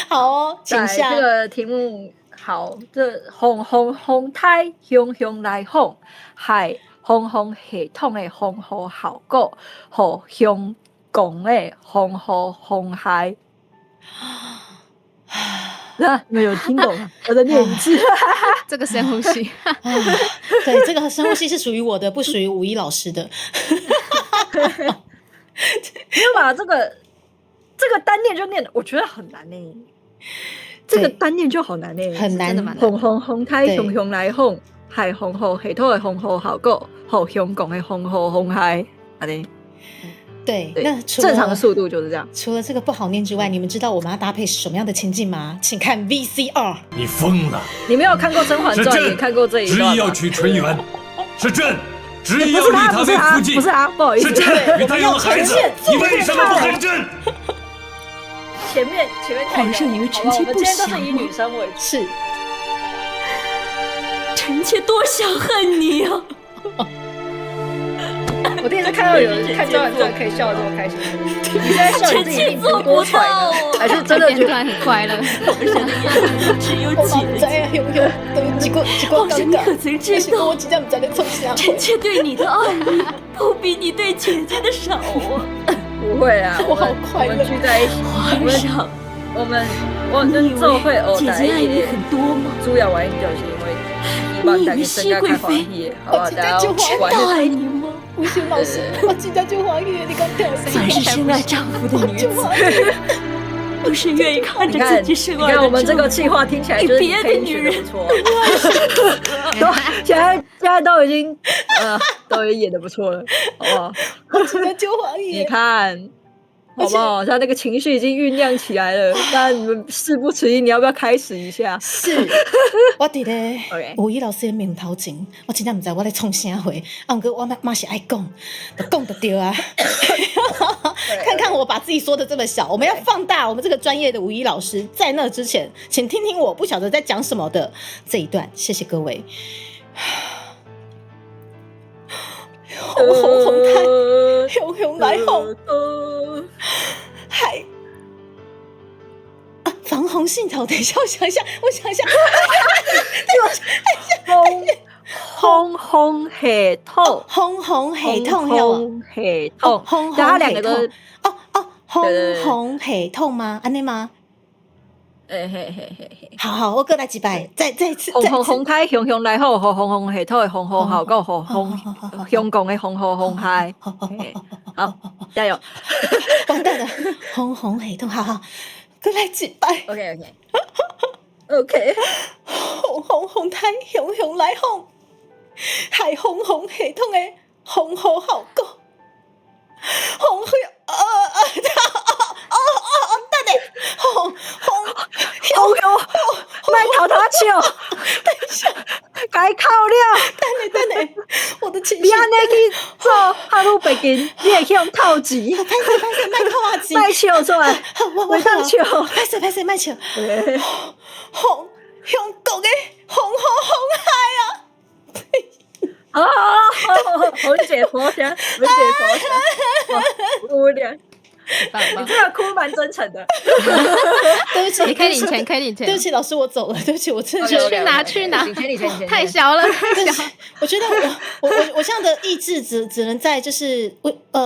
好哦，请下这个题目。好，这红台熊来哄，系红系统的红好效果，和香港的红海。那你们有听懂吗？我的念一次，这个深呼吸。对，这个深呼吸是属于我的，不属于5一老师的。没有吧？这个单念就念的，我觉得很难呢。这个单念就好难呢，很难。红台熊来哄，系红系统的红好效果，和香港的红海。对，那正常的速度就是这样。除了这个不好念之外，你们知道我们要搭配什么样的情境吗？请看 VCR。你疯了！你没有看过《甄嬛传》，也看过这一段吗？执意要娶纯元，是朕执意要立他为福晋，不是他，不好意思，是朕与他有了孩子，你为什么不恨朕？前面皇上以为臣妾不想，我们今天都是以吗女生为主。是，臣妾多想恨你啊！我第一次看到有人看《甄嬛传》可以笑得这么开心，你在笑你自己命多舛呢，还是真的觉得很快乐？皇上的眼里只有姐姐。皇上，你可曾知道，臣妾对你的爱意不比你对姐姐的少啊！不会啊，我好快乐。我们聚在一起，皇上，我跟奏会偶姐姐爱你很多吗？主要原因就是因为希望大家增加开欢喜，好不好？大家真的爱你吗？吴昕老师，我真的就怀孕，你讲对。凡是深爱丈夫的女子，不是愿意看着自己生儿的你看我们这个计计划听起来就是别的女人不错，现在都已经演的不错了，好不好？我只能救黄爷。你看。好不好？他那个情绪已经酝酿起来了，那你们事不迟疑，你要不要开始一下？是，我伫咧 OK 吴仪老师的面头前，我真正唔知我咧创啥话，不过我嘛是爱讲，就讲就对啊。看看我把自己说的这么小，我们要放大我们这个专业的吴仪老师。在那之前，请听听我不晓得在讲什么的这一段，谢谢各位。红红红太，熊熊来红，嗨。防洪信条，等一下，我想一下，轰系统，轰系统轰系统，轰它两个都轰系统吗？安尼吗？嘿，好，我各来几摆，再一次，轰开，熊来好，轰系统的轰好，够轰香港的轰开，好，加油！完蛋了，轰系统，好，各来几摆 ，OK， 轰太熊来轰，系轰系统的轰好效果，轰等下，轰，卖头笑，等一下，该靠了，等下，我的情绪，你安尼去做哈鲁北京，你会去用套钱，拍摄，卖靠啊钱，卖笑出来，我当笑，拍摄，卖笑，轰，香港的轰海啊！好解佛香，无聊。你这个哭蛮真诚的。对不起，你可以领钱，对不起，老师，我走了。对不起，我真的是去拿，领钱，太小了，太小。我觉得我这样的意志只能在就是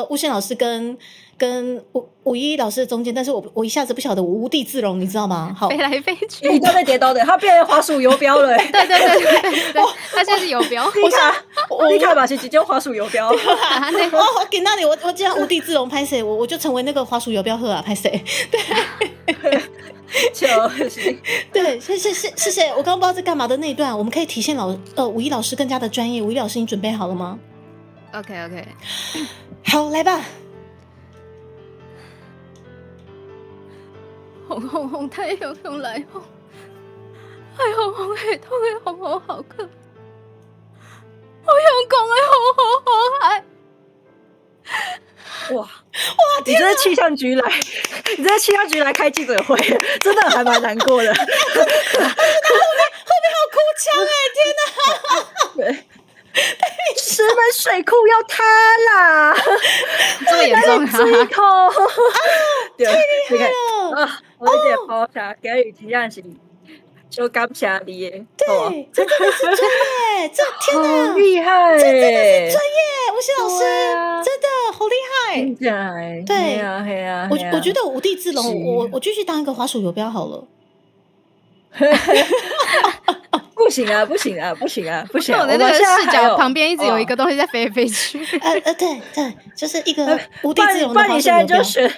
巫仙老师跟武一老师的中间，但是我一下子不晓得，我无地自容，你知道吗？好，飞来飞去，你都在跌倒的，他变成滑鼠游标了。对，他现在是游标。你看吧，是直接滑鼠游标。我给那里，我这样无地自容，拍谁？我就成为那个滑鼠游标鹤啊，拍谁？对。对，谢谢。我刚刚不知道在干嘛的那一段，我们可以体现武一老师更加的专业。武一老师，你准备好了吗 ？OK， 好，来吧。轰太熊来轰，系轰系统的轰好效果，我香港的轰海。哇！你这气象局来开记者会，真的还蛮难过的。后面好哭腔天哪！对。石门水库要塌啦！这么严重啊！太厉害了啊！我一点包下，给予真正是就感谢你的，对，这真的是专业，这天哪，好厉害，这真的是专业，吴昕老师真的好厉害，听起来，对啊，我觉得无地自容，我继续当一个滑鼠游标好了。不行啊！我的那个视角旁边一直有一个东西在飞来飞去。对，就是一个无地自容的滑鼠游标。不然你现在就学，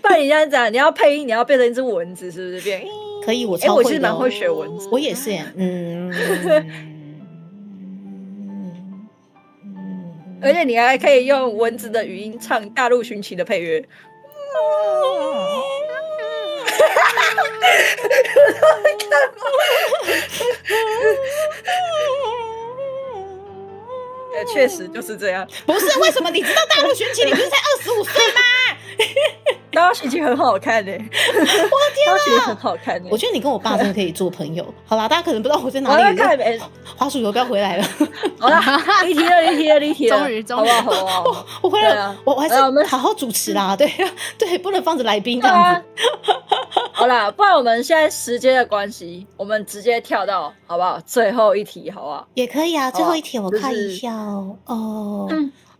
不然你现在这样，你要配音，你要变成一只蚊子，是不是变？可以，我超会的。我是蛮会学蚊子，我也是。而且你还可以用蚊子的语音唱《大陆寻奇》的配乐。确实就是这样。不是为什么？你知道《大陆寻奇》你不是才25岁吗？《大陆寻奇》很好看的，我的天啊，很好看的。我觉得你跟我爸真的可以做朋友。好啦，大家可能不知道我在哪里。滑鼠游标回来了。好啦，离题了。终于，好不好？我回来了，我还是好好主持啦。对，不能放着来宾这样子。好啦，不然我们现在时间的关系，我们直接跳到好不好？最后一题好不好？也可以啊，最后一题我看一下哦。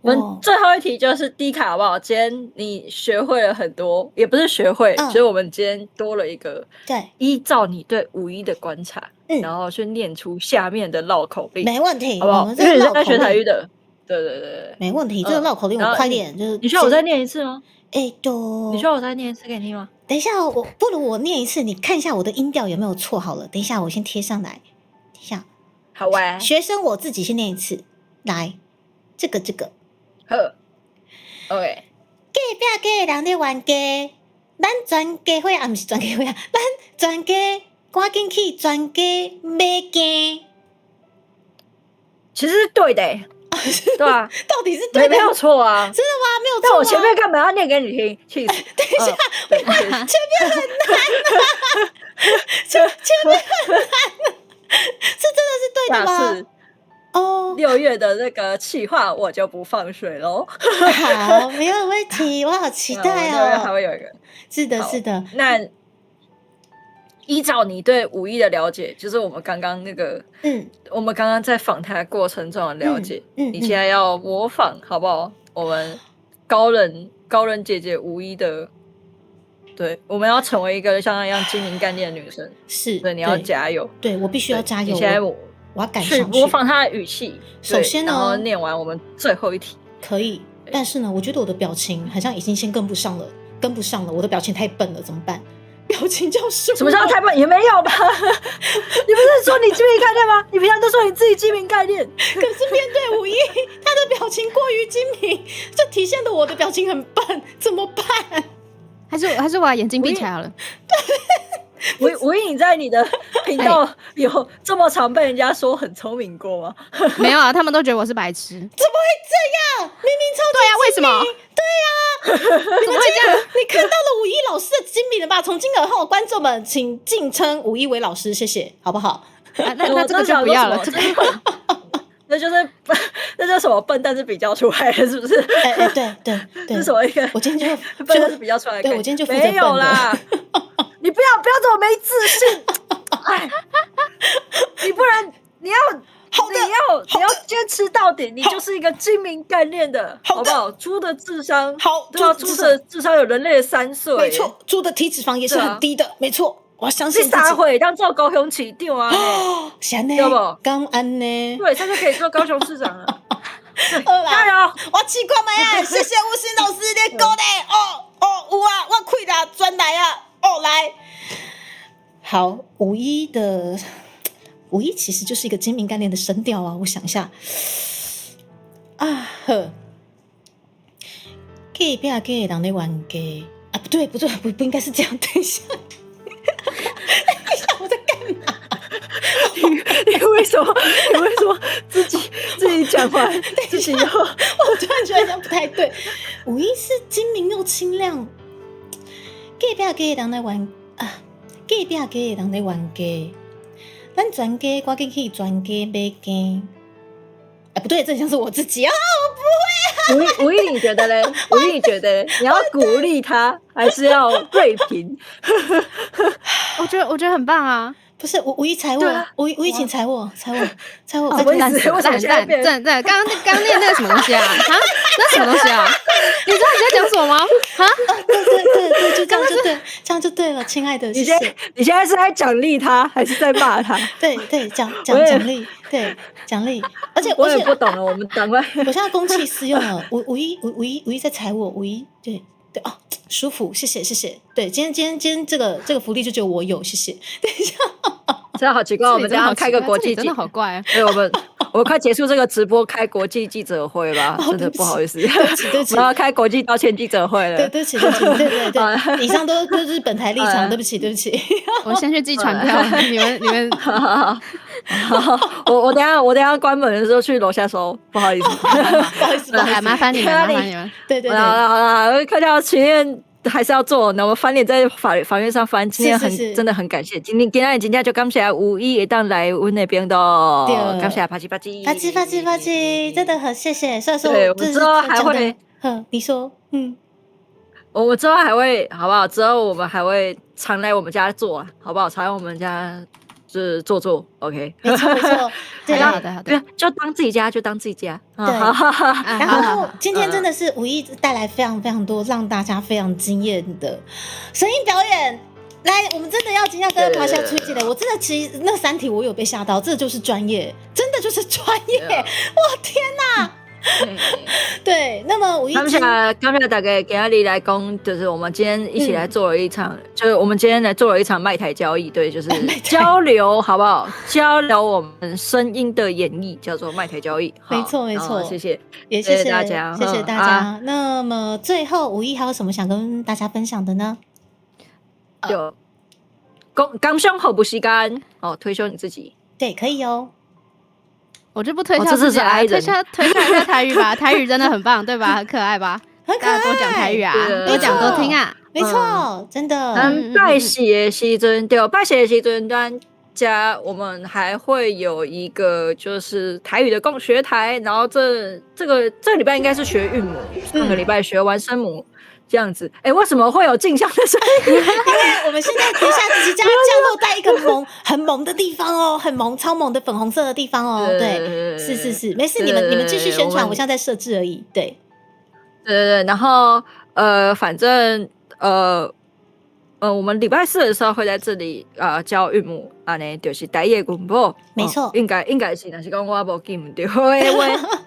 我们最后一题就是低卡好不好？今天你学会了很多，也不是学会，所以我们今天多了一个，对，依照你对武一的观察，然后去念出下面的绕口令，没问题，好不好？因为你在学台语的，对，没问题。这个绕口令我快点，就是你需要我再念一次吗？都，你需要我再念一次给你吗？等一下不如我念一次，你看一下我的音调有没有错好了。等一下我先贴上来，等一下。好哇，学生我自己先念一次，来，这个，好 ，OK。隔壁家的人咧冤家，咱全家伙啊，不是全家伙啊，咱全家赶紧去全家买鸡。其实是对的、对啊，到底是对的，没有错啊，真的吗？没有错、啊。但我前面干嘛要念给你听？气死！等一下，对前面很难啊，前面很难啊，是真的是对的吗？哦，6月的那个企划我就不放水喽。好，没有问题，我好期待6月还哦。会有一个，是的，是的。那依照你对5一的了解，就是我们刚刚那个，我们刚刚在访谈过程中的了解，你现在要模仿好不好？我们高人姐姐5一的，对，我们要成为一个像她一样精明干练的女生，是，对，你要加油，对我必须要加油。你现在我要赶去上去模仿她的语气。首先呢，然后念完我们最后一题，可以。但是呢，我觉得我的表情好像已经先跟不上了，我的表情太笨了，怎么办？表情叫输了。什么叫太笨？也没有吧？你不是说你精明概念吗？你平常都说你自己精明概念，可是面对5一，他的表情过于精明，这体现了我的表情很笨，怎么办？还是我把眼睛闭起来好了。5一，你在你的频道有这么常被人家说很聪明过吗？没有啊，他们都觉得我是白痴。怎么会这样？明明超级对啊，为什么？对啊，怎么会这样？你看到了5一老师的精明了吧？从今而后，观众们请敬称5一为老师，谢谢，好不好？那这个就不要了，这个那就是什么笨，但是比较出来的，是不是？对，是什么一个？我今天就笨，但是比较出来的。对，我今天就负责笨的。没有啦，你不要这么没自信。哎，你不然你要坚持到底，你就是一个精明干练的，好不好？猪的智商好，对啊，猪的智商有人类的3岁，没错，猪的体脂肪也是很低的，没错。我相信你撒会当做高雄市长啊？是安呢，对不？刚安呢？对，他就可以做高雄市长了。加油！我试看卖啊，谢谢吴昕老师的鼓励。有啊，我开啦，转来啊，来。好，5一其实就是一个精明干练的声调啊。我想一下，隔壁家的人咧冤家啊，不对，不应该是这样。等一下，我在干嘛？你为什么自己讲完自己又？我突然觉得这样不太对。5一是精明又清亮，隔壁家的人咧冤啊，隔壁家的人咧冤家，咱全家赶紧去全家买鸡。不对，这像是我自己啊！我不会啊。5一，你觉得嘞？5一，你觉得你要鼓励他，还是要对评？我觉得很棒啊！不是5一踩我，5一请踩我，什么意思？为什么现在变？对，刚念那个什么东西啊？那什么东西啊？你知道你在讲什么吗？对，就这样就对了，亲爱的，谢谢。你现在是在奖励他，还是在骂他？对，奖励，对，奖励。而且我也不懂了，我们赶快。我现在公器私用了，5一在踩我，5一对哦，舒服，谢谢。对，今天这个福利就只有我有，谢谢。等一下。真的好奇怪，我们这样开个国际真的好怪啊！对，我们快结束这个直播，开国际记者会吧。真的不好意思，对不起，我要开国际道歉记者会了。对不起，对，以上都是本台立场，对不起。我先去寄传票，你们好，我等一下关门的时候去楼下收，不好意思，麻烦你们，对，好，看到前面。还是要做，那我翻脸在法院上翻，今天真的很感谢，今天就感谢5一会当来阮那边的，感谢啪叽，真的很谢谢。虽然说我们之后还会，你说，我们之后还会好不好？之后我们还会常来我们家做，好不好？常来我们家。就是做 ，OK， 没错，对，好的，就当自己家，对。然后今天真的是5一带来非常非常多让大家非常惊艳的声音表演。来，我们真的要今天跟华夏吹起来，我真的其实那3题我有被吓到，这就是专业，真的就是专业。哇天哪！对，那么五一感谢大家今天来讲，就是我们今天一起来做了一场，就是我们今天来做了一场卖台交易，对，就是交流，好不好？交流我们声音的演绎，叫做卖台交易。没错没错，谢谢，也谢谢大家，谢谢大家。那么最后五一还有什么想跟大家分享的呢？就刚胸好不吸干哦，推销你自己，对，可以哦。我就不推销自己啊，推销一下台语吧，台语真的很棒，对吧？很可爱吧？很可爱，多讲台语啊，多讲多听啊，没错，真的。拜喜的时阵，对，拜喜的时阵，家我们还会有一个就是台语的共学台，然后这个礼拜应该是学韵母，上个礼拜学完声母。这样子，为什么会有镜像的声音？因为我们现在等一下即将降落在一个很萌的地方哦，很萌、超萌的粉红色的地方哦。对，是，没事，你们继续宣传，我现在在设置而已。对，然后反正我们礼拜4的时候会在这里教韵母，安尼就是台语韵母，没错，应该是，但是讲我无记唔对的话，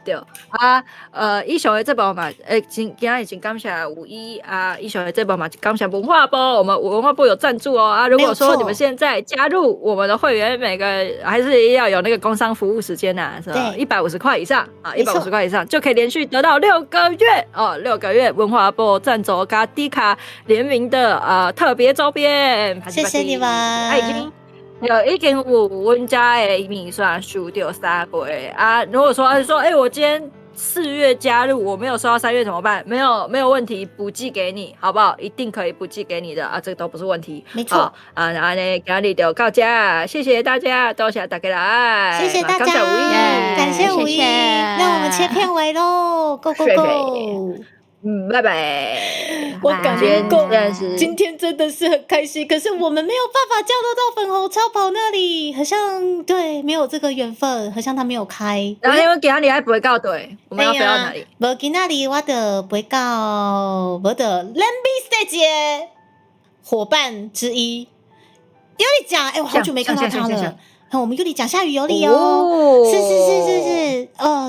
对以上的这部嘛，今日已经感谢五一以上的这部嘛，感谢文化部，我们文化部有赞助哦如果说你们现在加入我们的会员，每个还是要有那个工商服务时间呐，是吧？150块以上150块以上就可以连续得到6个月6个月文化部赞助加迪卡联名的特别周边，谢谢你们。已经有阮家的米算输掉3杯如果说我今天4月加入，我没有收到3月怎么办？没有问题，补寄给你，好不好？一定可以补寄给你的这个都不是问题。没错然后呢，今日就到这，谢谢大家，多谢大家来，谢谢大家，感谢五一，那我们切片尾喽 ，Go Go Go！拜拜。我感觉今天真的是很开心，可是我们没有办法降落到粉红超跑那里，好像对没有这个缘分，好像他没有开。然后因为今天还不会到对，我们要飞到哪里？无今天我的不会到我的 Lambi Stage 伙伴之一，尤里讲，我好久没看到他了。我们尤里讲下雨有理哦，是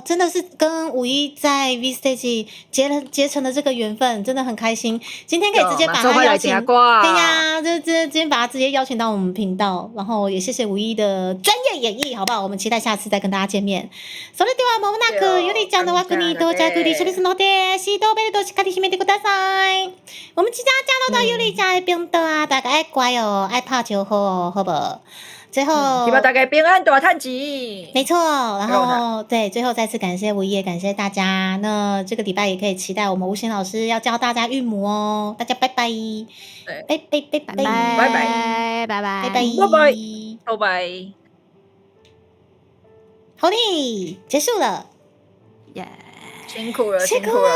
真的是跟五一在 V Stage 结成的这个缘分，真的很开心。今天可以直接把他邀请，对呀，今天把他直接邀请到我们频道，然后也谢谢五一的专业演绎，好不好？我们期待下次再跟大家见面。それではまもなく尤里讲的枠に到着しますので、シートベルトしっかり締めてください。我们即将加入到尤里讲的频道大家爱乖哦，爱拍就好哦，好不好？最后，希望大家平安大赚钱。没错，然后对，最后再次感谢五一，也感谢大家。那这个礼拜也可以期待我们吴昕老师要教大家韵母哦。大家拜拜，拜拜拜拜拜拜拜拜拜拜拜拜，好嘞，结束了，辛苦了，辛苦了。